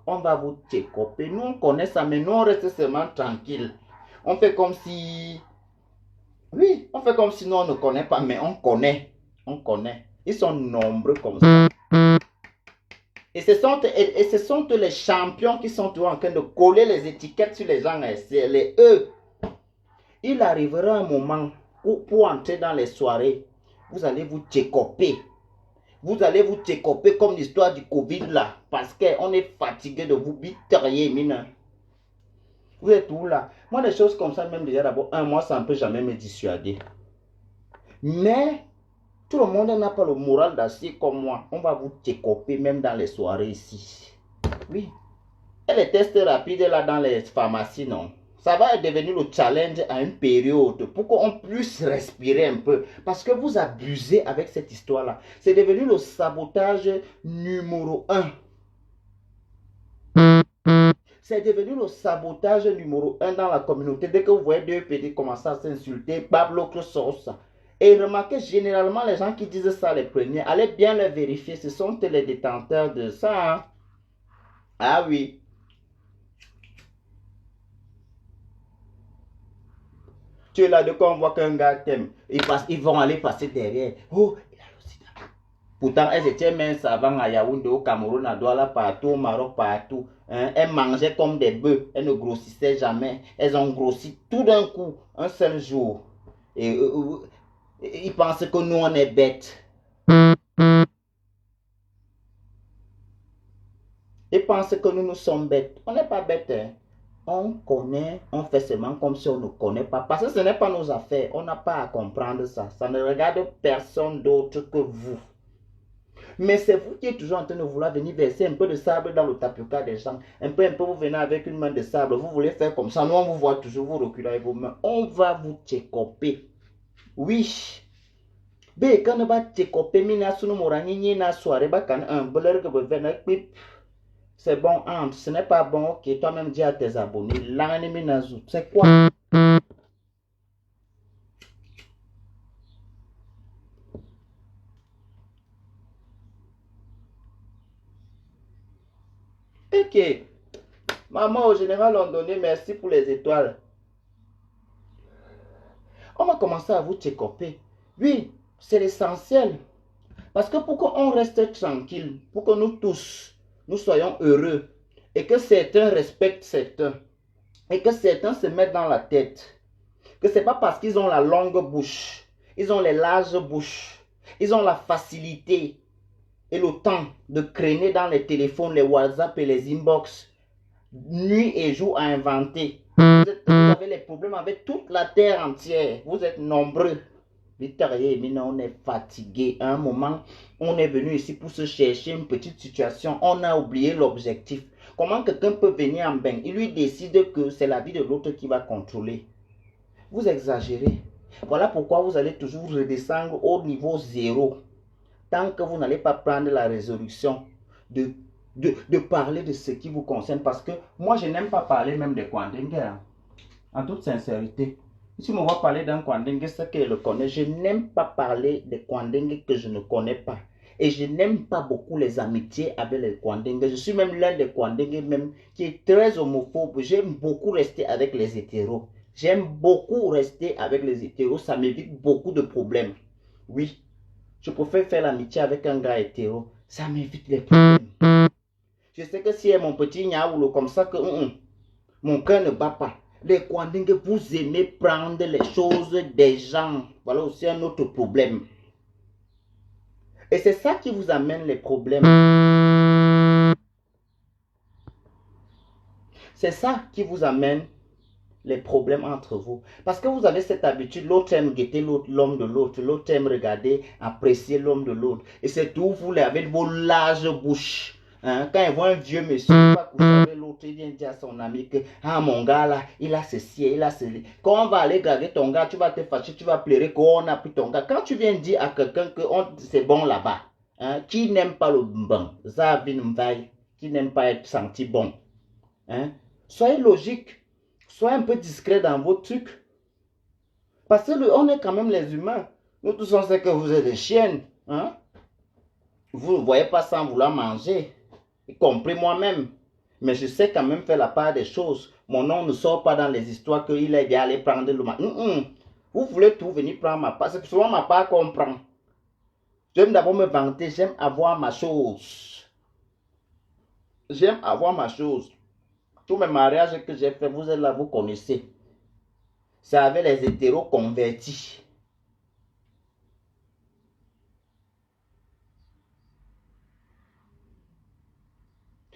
on va vous check-upper. Nous, on connaît ça, mais nous, on reste seulement tranquille. On fait comme si... Oui, on fait comme si nous, on ne connaît pas, mais on connaît. On connaît. Ils sont nombreux comme ça. Et ce sont les champions qui sont en train de coller les étiquettes sur les gens. C'est les eux. Il arrivera un moment où pour entrer dans les soirées, vous allez vous check-upper. Vous allez vous check-upper comme l'histoire du Covid là. Parce qu'on est fatigué de vous bitrer, mine. Vous êtes où là? Moi, des choses comme ça, même déjà d'abord, un mois, ça ne peut jamais me dissuader. Mais... tout le monde n'a pas le moral d'acier comme moi. On va vous check-upper même dans les soirées ici. Oui. Et les tests rapides là dans les pharmacies, non. Ça va devenir le challenge à une période pour qu'on puisse respirer un peu. Parce que vous abusez avec cette histoire-là. C'est devenu le sabotage numéro 1. C'est devenu le sabotage numéro 1 dans la communauté. Dès que vous voyez deux petits commencer à s'insulter, bab l'autre sort ça. Et remarquez, généralement, les gens qui disent ça les premiers, allez bien le vérifier, ce sont les détenteurs de ça. Hein? Ah oui. Tu es là, de quand on voit qu'un gars t'aime, ils vont aller passer derrière. Oh, il a le sida. Pourtant, elles étaient minces avant à Yaoundé, au Cameroun, à Douala, partout, au Maroc, partout. Hein? Elles mangeaient comme des bœufs, elles ne grossissaient jamais. Elles ont grossi tout d'un coup, un seul jour. Et ils pensent que nous, on est bêtes. Ils pensent que nous sommes bêtes. On n'est pas bêtes. Hein? On connaît, on fait seulement comme si on ne connaît pas. Parce que ce n'est pas nos affaires. On n'a pas à comprendre ça. Ça ne regarde personne d'autre que vous. Mais c'est vous qui êtes toujours en train de vouloir venir verser un peu de sable dans le tapioca des gens. Un peu, vous venez avec une main de sable. Vous voulez faire comme ça. Nous, on vous voit toujours, vous reculez avec vos mains. On va vous check-upper. Oui. Bé, quand on va check-upper, mina sunu morani na soirée, ba kan un blur que vous venez pip. C'est bon, entre. Ce n'est pas bon, ok. Toi-même, dis à tes abonnés. L'anime nazou. C'est quoi? Ok. Maman, au général, on donné merci pour les étoiles. On va commencer à vous check-upper. Oui, c'est l'essentiel. Parce que pour qu'on reste tranquille, pour que nous tous, nous soyons heureux et que certains respectent certains et que certains se mettent dans la tête que ce n'est pas parce qu'ils ont la longue bouche, ils ont les larges bouches, ils ont la facilité et le temps de traîner dans les téléphones, les WhatsApp et les inbox, nuit et jour à inventer. Vous avez les problèmes avec toute la terre entière. Vous êtes nombreux. On est fatigué. À un moment, on est venu ici pour se chercher une petite situation. On a oublié l'objectif. Comment quelqu'un peut venir en bain? Il lui décide que c'est la vie de l'autre qui va contrôler. Vous exagérez. Voilà pourquoi vous allez toujours redescendre au niveau zéro. Tant que vous n'allez pas prendre la résolution de parler de ce qui vous concerne. Parce que moi, je n'aime pas parler même des Kwandenge. Hein. En toute sincérité. Si on va parler d'un Kwandenge, c'est que je le connais. Je n'aime pas parler des Kwandenge que je ne connais pas. Et je n'aime pas beaucoup les amitiés avec les Kwandenge. Je suis même l'un des Kwandenge même qui est très homophobe. J'aime beaucoup rester avec les hétéros. J'aime beaucoup rester avec les hétéros. Ça m'évite beaucoup de problèmes. Oui. Je préfère faire l'amitié avec un gars hétéro. Ça m'évite les problèmes. Je sais que si est mon petit niaoulou comme ça que mon cœur ne bat pas. Les Kwandenge, vous aimez prendre les choses des gens. Voilà aussi un autre problème. Et c'est ça qui vous amène les problèmes. C'est ça qui vous amène les problèmes entre vous. Parce que vous avez cette habitude, l'autre aime guetter l'homme de l'autre, l'autre aime regarder, apprécier l'homme de l'autre. Et c'est tout, vous avez vos larges bouches. Hein? Quand ils voient un vieux monsieur, vous savez, l'autre, il vient dire à son ami que, ah, mon gars là, il a ceci, il a ceci. Quand on va aller graver ton gars, tu vas te fâcher, tu vas pleurer qu'on a pris ton gars. Quand tu viens dire à quelqu'un que c'est bon là-bas, hein? Qui n'aime pas le bon, qui n'aime pas être senti bon. Hein? Soyez logique. Soyez un peu discret dans vos trucs. Parce qu'on est quand même les humains. Nous tous on sait que vous êtes des chiennes. Hein? Vous ne voyez pas sans vouloir manger. Y compris moi-même. Mais je sais quand même faire la part des choses. Mon nom ne sort pas dans les histoires qu'il est bien allé prendre le mal. Vous voulez tout venir prendre ma part. C'est souvent ma part qu'on prend. J'aime d'abord me vanter. J'aime avoir ma chose. J'aime avoir ma chose. Tous mes mariages que j'ai fait, vous êtes là, vous connaissez. C'est avec les hétéros convertis.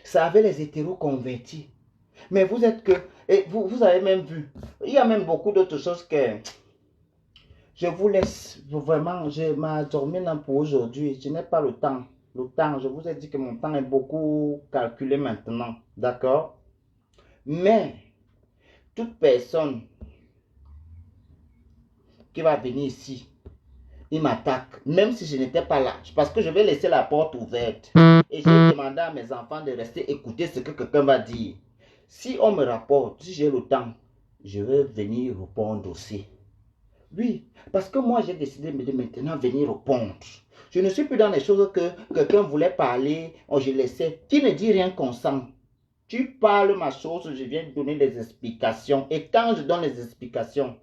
C'est avec les hétéros convertis. Mais vous êtes que... Et vous avez même vu. Il y a même beaucoup d'autres choses que... Je vous laisse. Vraiment, je m'adormais pour aujourd'hui. Je n'ai pas le temps. Le temps, je vous ai dit que mon temps est beaucoup calculé maintenant. D'accord? Mais, toute personne qui va venir ici, il m'attaque, même si je n'étais pas là, parce que je vais laisser la porte ouverte. Et j'ai demandé à mes enfants de rester écouter ce que quelqu'un va dire. Si on me rapporte, si j'ai le temps, je vais venir répondre aussi. Oui, parce que moi j'ai décidé de maintenant venir répondre. Je ne suis plus dans les choses que quelqu'un voulait parler, je laissais. Qui ne dit rien consent. Tu parles ma chose, je viens de donner les explications. Et quand je donne les explications,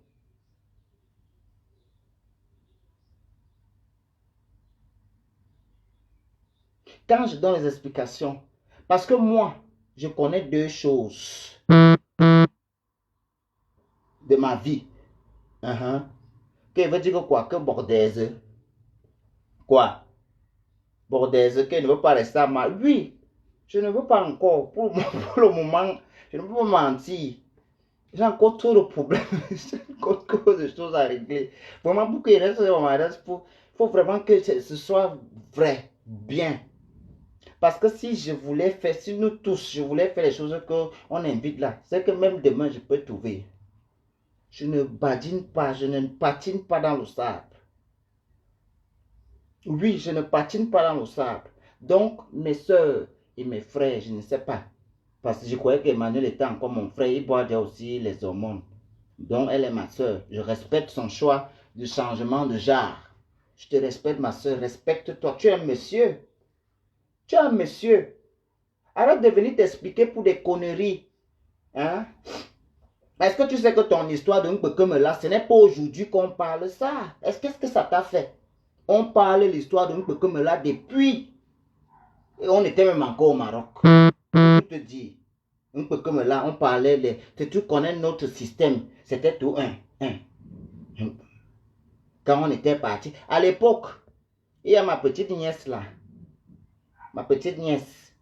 parce que moi, je connais deux choses de ma vie. Que veut dire quoi? Que bordaise. Quoi? Bordaise, qu'elle ne veut pas rester à mal. Oui, je ne veux pas encore. Pour le moment, je ne peux pas mentir. J'ai encore trop de problèmes. J'ai encore trop de choses à régler. Vraiment, pour qu'il reste au mariage, il faut vraiment que ce soit vrai, bien. Parce que si je voulais faire, si nous tous, je voulais faire les choses qu'on invite là, c'est que même demain, je peux trouver. Je ne badine pas, je ne patine pas dans le sable. Oui, je ne patine pas dans le sable. Donc, mes soeurs et mes frères, je ne sais pas. Parce que je croyais qu'Emmanuel était encore mon frère. Il boit déjà aussi les hormones. Donc, elle est ma soeur. Je respecte son choix de changement de genre. Je te respecte, ma soeur. Respecte-toi. Tu es un monsieur. Tu es un monsieur. Arrête de venir t'expliquer pour des conneries. Hein? Est-ce que tu sais que ton histoire de Nkpekeme là, ce n'est pas aujourd'hui qu'on parle ça? Qu'est-ce que ça t'a fait? On parle l'histoire de Nkpekeme là depuis Et on était même encore au Maroc. Je te dis, un peu comme là, on parlait, tu connais notre système, c'était tout un. Quand on était parti. À l'époque, il y a ma petite nièce là, ma petite nièce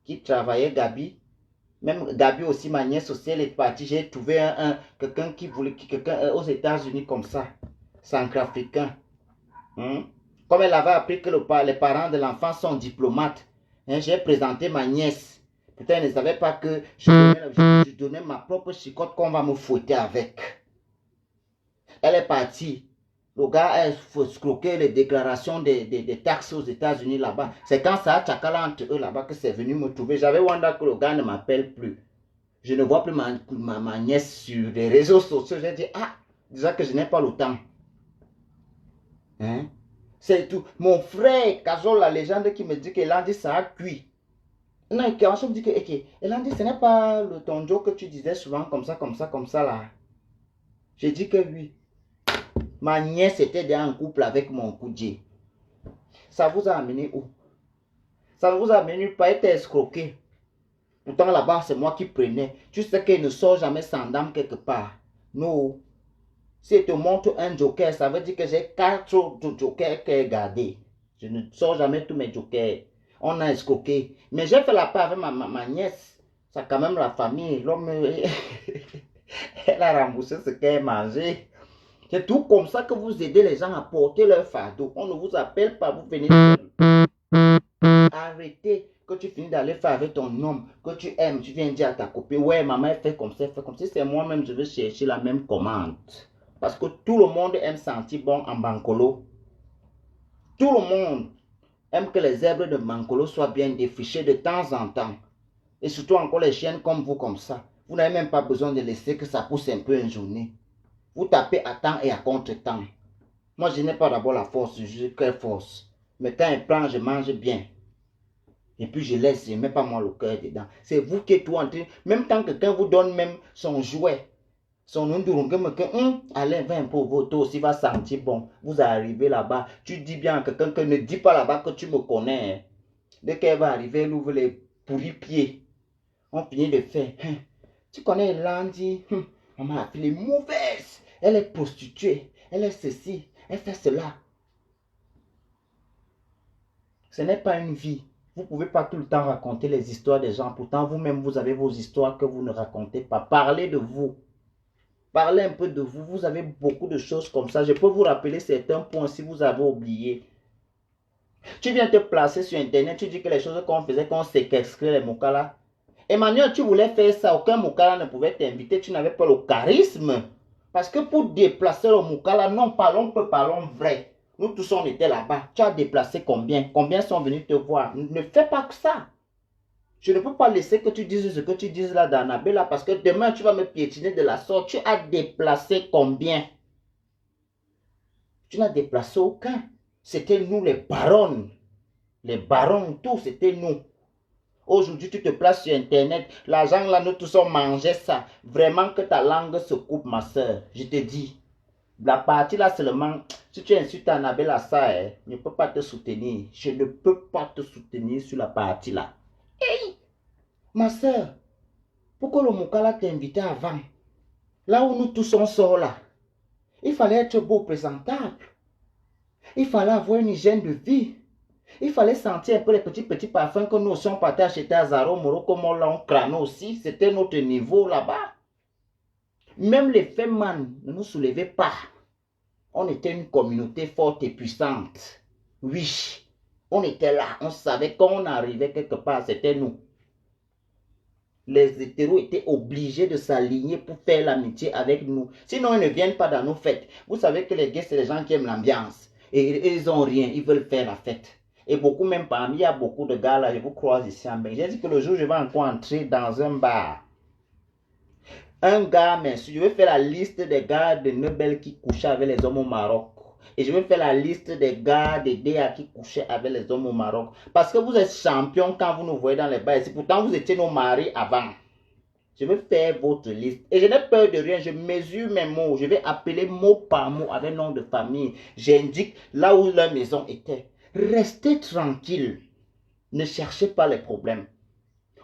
qui travaillait Gabi. Même Gabi aussi, ma nièce aussi, elle est partie. J'ai trouvé quelqu'un qui voulait, quelqu'un aux États-Unis comme ça, centrafricain. Hein? Comme elle avait appris que les parents de l'enfant sont diplomates, hein, j'ai présenté ma nièce. Putain, elle ne savait pas que je donnais ma propre chicotte qu'on va me fouetter avec. Elle est partie. Le gars a escroqué les déclarations des taxes aux États-Unis là-bas. C'est quand ça a tchakala entre eux là-bas que c'est venu me trouver. J'avais wonder que le gars ne m'appelle plus. Je ne vois plus ma nièce sur les réseaux sociaux. J'ai dit, ah, déjà que je n'ai pas le temps. Hein? C'est tout. Mon frère, Kazol, la légende qui me dit que Elandi, ça a cuit. Non, quand je me dis que, ok, Elandi, ce n'est pas le tonjo que tu disais souvent comme ça là. J'ai dit que oui. Ma nièce était déjà en couple avec mon coudier. Ça vous a amené où? Ça ne vous a amené pas être escroqué. Pourtant là-bas, c'est moi qui prenais. Tu sais qu'il ne sort jamais sans dame quelque part. Non. Si elle te montre un joker, ça veut dire que j'ai 4 jokers qu'elle gardé. Je ne sors jamais tous mes jokers. On a escroqué. Mais j'ai fait la part avec ma nièce. C'est quand même la famille. L'homme, elle a remboursé ce qu'elle mangeait. C'est tout comme ça que vous aidez les gens à porter leur fardeau. On ne vous appelle pas, vous venez seul. Arrêtez que tu finis d'aller faire avec ton homme, que tu aimes, tu viens dire à ta copine, ouais, maman, elle fait comme ça, elle fait comme ça. C'est moi-même, je vais chercher la même commande. Parce que tout le monde aime sentir bon en bancolo. Tout le monde aime que les herbes de bancolo soient bien défrichées de temps en temps. Et surtout encore les chiennes comme vous, comme ça. Vous n'avez même pas besoin de laisser que ça pousse un peu une journée. Vous tapez à temps et à contre-temps. Moi, je n'ai pas d'abord la force, je crée force. Mais quand il prend, je mange bien. Et puis je laisse, je ne mets pas moi le cœur dedans. C'est vous qui êtes tout en train. Même quand quelqu'un vous donne même son jouet, son ndurungue, allez, va un peu votre aussi, va sentir bon. Vous arrivez là-bas, tu dis bien à quelqu'un que ne dis pas là-bas que tu me connais. Hein. Dès qu'elle va arriver, elle ouvre les pourris pieds. On finit de faire. Tu connais Lundi, on m'a appelé mauvaise. Elle est prostituée, elle est ceci, elle fait cela. Ce n'est pas une vie. Vous ne pouvez pas tout le temps raconter les histoires des gens. Pourtant, vous-même, vous avez vos histoires que vous ne racontez pas. Parlez de vous. Parlez un peu de vous. Vous avez beaucoup de choses comme ça. Je peux vous rappeler certains points si vous avez oublié. Tu viens te placer sur Internet. Tu dis que les choses qu'on faisait, qu'on séquestrait les Moukala. Emmanuel, tu voulais faire ça. Aucun Moukala ne pouvait t'inviter. Tu n'avais pas le charisme. Parce que pour déplacer le Moukala, non, parlons vrai. Nous tous, on était là-bas. Tu as déplacé combien? Combien sont venus te voir? Ne fais pas que ça. Je ne peux pas laisser que tu dises ce que tu dises là dans Nabela parce que demain, tu vas me piétiner de la sorte. Tu as déplacé combien? Tu n'as déplacé aucun. C'était nous les barons. Les barons, tout, c'était nous. Aujourd'hui, tu te places sur Internet. L'argent là, nous tous on mangeait ça. Vraiment que ta langue se coupe, ma soeur. Je te dis. La partie là seulement, si tu insultes Annabelle à ça, je ne peux pas te soutenir. Je ne peux pas te soutenir sur la partie là. Hey, ma soeur, pourquoi le Moukala t'a invité avant? Là où nous tous on sort là, il fallait être beau, présentable. Il fallait avoir une hygiène de vie. Il fallait sentir un peu les petits parfums que nous aussi on partait acheter à Zaro, Moro, comme on l'a crâne aussi. C'était notre niveau là-bas. Même les femmes ne nous soulevaient pas. On était une communauté forte et puissante. Oui, on était là. On savait quand on arrivait quelque part, c'était nous. Les hétéros étaient obligés de s'aligner pour faire l'amitié avec nous. Sinon, ils ne viennent pas dans nos fêtes. Vous savez que les gays, c'est les gens qui aiment l'ambiance. Et ils n'ont rien, ils veulent faire la fête. Et beaucoup, même parmi, il y a beaucoup de gars là, je vous croise ici en Belgique. J'ai dit que le jour, je vais encore entrer dans un bar. Un gars, mais je vais faire la liste des gars de Nebel qui couchaient avec les hommes au Maroc. Et je vais faire la liste des gars de DA qui couchaient avec les hommes au Maroc. Parce que vous êtes champion quand vous nous voyez dans les bars. Et pourtant, vous étiez nos maris avant. Je vais faire votre liste. Et je n'ai peur de rien. Je mesure mes mots. Je vais appeler mot par mot avec nom de famille. J'indique là où leur maison était. Restez tranquille. Ne cherchez pas les problèmes.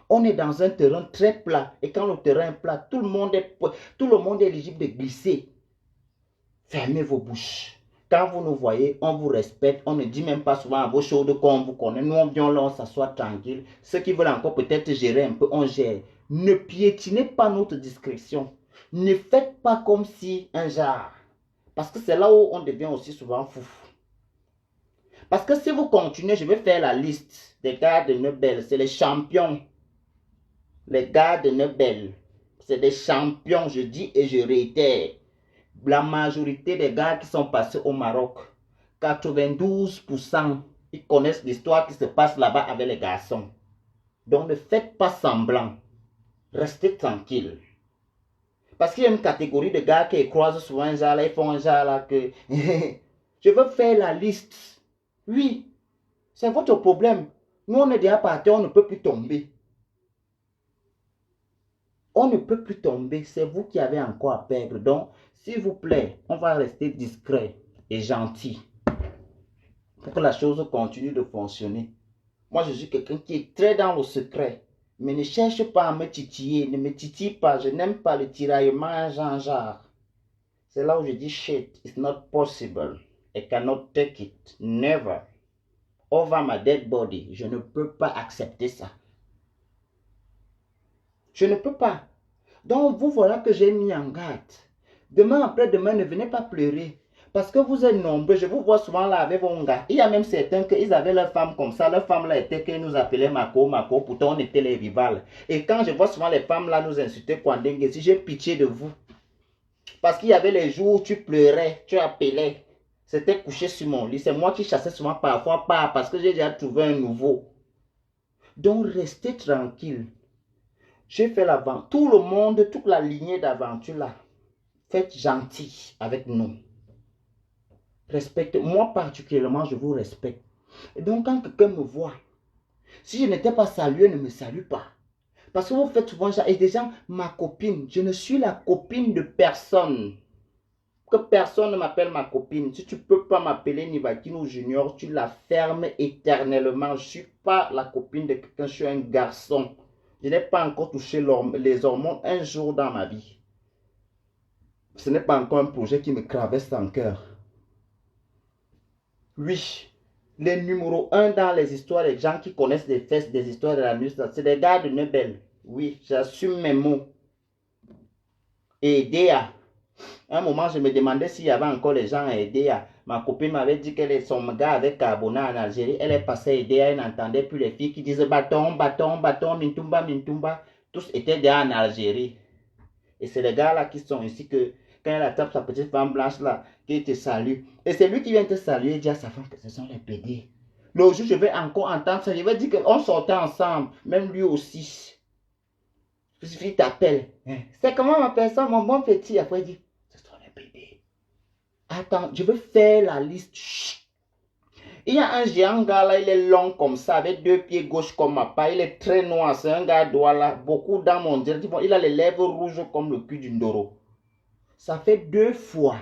On est dans un terrain très plat. Et quand le terrain est plat, tout le monde est éligible de glisser. Fermez vos bouches. Quand vous nous voyez, on vous respecte. On ne dit même pas souvent à vos chaudes qu'on vous connaît. Nous, on vient là, on s'assoit tranquille. Ceux qui veulent encore peut-être gérer un peu, on gère. Ne piétinez pas notre discrétion. Ne faites pas comme si un genre. Parce que c'est là où on devient aussi souvent fou. Parce que si vous continuez, je vais faire la liste des gars de Nebel. C'est les champions. Les gars de Nebel. C'est des champions, je dis et je réitère. La majorité des gars qui sont passés au Maroc, 92%, ils connaissent l'histoire qui se passe là-bas avec les garçons. Donc ne faites pas semblant. Restez tranquille. Parce qu'il y a une catégorie de gars qui croisent souvent un genre là, ils font un genre là que... Je veux faire la liste. Oui, c'est votre problème. Nous, on est déjà partis, on ne peut plus tomber. On ne peut plus tomber. C'est vous qui avez encore à perdre. Donc, s'il vous plaît, on va rester discret et gentil pour que la chose continue de fonctionner. Moi, je suis quelqu'un qui est très dans le secret. Mais ne cherche pas à me titiller. Ne me titille pas. Je n'aime pas le tiraillement genre. C'est là où je dis shit. It's not possible. I cannot take it. Never. Over my dead body. Je ne peux pas accepter ça. Je ne peux pas. Donc, vous voilà que j'ai mis en garde. Demain, après-demain, ne venez pas pleurer. Parce que vous êtes nombreux. Je vous vois souvent là avec vos gars. Il y a même certains qu'ils avaient leur femme comme ça. Leur femme là était qu'ils nous appelaient Mako. Pourtant, on était les rivales. Et quand je vois souvent les femmes là nous insulter Kwandengue, si j'ai pitié de vous. Parce qu'il y avait les jours où tu pleurais, tu appelais. C'était couché sur mon lit. C'est moi qui chassais souvent parfois pas parce que j'ai déjà trouvé un nouveau. Donc, restez tranquille. J'ai fait l'avant. Tout le monde, toute la lignée d'aventure là, faites gentil avec nous. Respectez. Moi particulièrement, je vous respecte. Et donc, quand quelqu'un me voit, si je n'étais pas salué, ne me salue pas. Parce que vous faites souvent ça. Et déjà, ma copine, je ne suis la copine de personne. Que personne ne m'appelle ma copine. Si tu ne peux pas m'appeler Nivakino Junior, tu la fermes éternellement. Je ne suis pas la copine de quelqu'un, je suis un garçon. Je n'ai pas encore touché les hormones un jour dans ma vie. Ce n'est pas encore un projet qui me traverse dans le cœur. Oui, les numéros 1 dans les histoires des gens qui connaissent les fesses des histoires de la nuit, c'est des gars de Nebel. Oui, j'assume mes mots. Et Edea. À un moment, je me demandais s'il y avait encore les gens à Edea. Ma copine m'avait dit qu'elle est son gars avec Carbona en Algérie. Elle est passée à Edea, elle n'entendait plus les filles qui disaient bâton, bâton, bâton, mintumba, mintumba. Tous étaient déjà en Algérie. Et c'est les gars là qui sont ici que quand elle attrape sa petite femme blanche là, qui te salue. Et c'est lui qui vient te saluer et dire à sa femme que ce sont les PD. Le jour, je vais encore entendre ça. Je vais dire qu'on sortait ensemble. Même lui aussi. Il suffit t'appelle. C'est comment ma personne, mon bon petit. Après, il dit, ce sont les PD. Attends, je veux faire la liste. Chut. Il y a un géant gars là, il est long comme ça, avec 2 pieds gauche comme ma part. Il est très noir, c'est un gars droit là. Beaucoup dans mon direct. Il a les lèvres rouges comme le cul d'une doro. Ça fait 2 fois.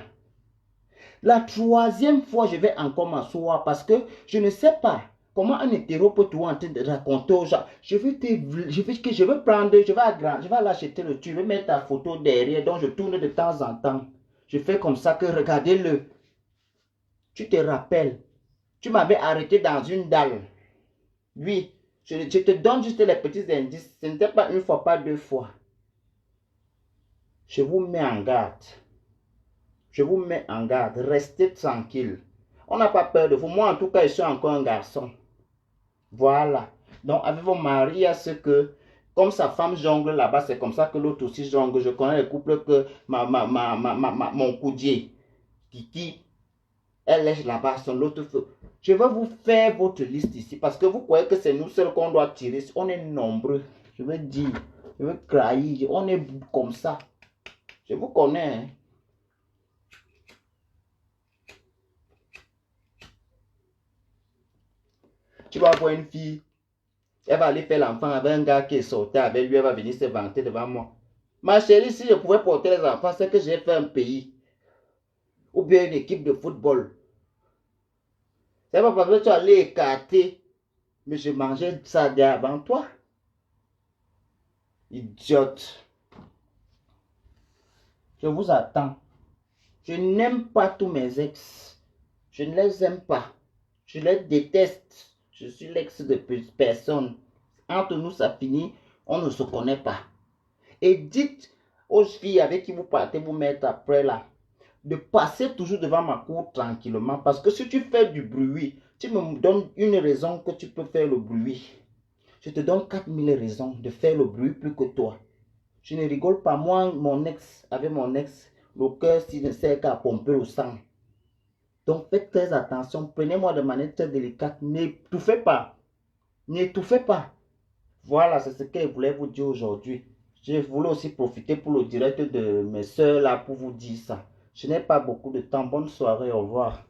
La 3e fois, je vais encore m'asseoir parce que je ne sais pas comment un hétéro peut tout en train de raconter aux gens. Je vais prendre, je vais l'acheter le tube, je vais mettre ta photo derrière, donc je tourne de temps en temps. Je fais comme ça que regardez-le. Tu te rappelles, tu m'avais arrêté dans une dalle. Oui, je te donne juste les petits indices. Ce n'était pas une fois, pas 2 fois. Je vous mets en garde. Je vous mets en garde. Restez tranquille. On n'a pas peur de vous. Moi, en tout cas, je suis encore un garçon. Voilà. Donc, avec vos maris, il y a ce que, comme sa femme jongle là-bas, c'est comme ça que l'autre aussi jongle. Je connais les couples que mon coudier, Kiki, elle lèche là-bas son l'autre feu. Je vais vous faire votre liste ici parce que vous croyez que c'est nous seuls qu'on doit tirer. On est nombreux. Je veux dire, je veux crailler. On est comme ça. Je vous connais. Hein? Tu vas voir une fille. Elle va aller faire l'enfant avec un gars qui est sorti avec lui. Elle va venir se vanter devant moi. Ma chérie, si je pouvais porter les enfants, c'est que j'ai fait un pays. Ou bien une équipe de football. C'est pas parce que tu allais écarter Mais je mangeais ça dès avant toi. Idiote. Je vous attends. Je n'aime pas tous mes ex. Je ne les aime pas. Je les déteste. Je suis l'ex de personne. Entre nous, ça finit. On ne se connaît pas. Et dites aux filles avec qui vous partez vous mettre après là, de passer toujours devant ma cour tranquillement. Parce que si tu fais du bruit, tu me donnes une raison que tu peux faire le bruit. Je te donne 4000 raisons de faire le bruit plus que toi. Je ne rigole pas. Moi, avec mon ex, le cœur ne sert qu'à pomper le sang. Donc faites très attention. Prenez-moi de manière très délicate. N'étouffez pas. N'étouffez pas. Voilà, c'est ce que je voulais vous dire aujourd'hui. Je voulais aussi profiter pour le direct de mes soeurs là pour vous dire ça. Je n'ai pas beaucoup de temps. Bonne soirée. Au revoir.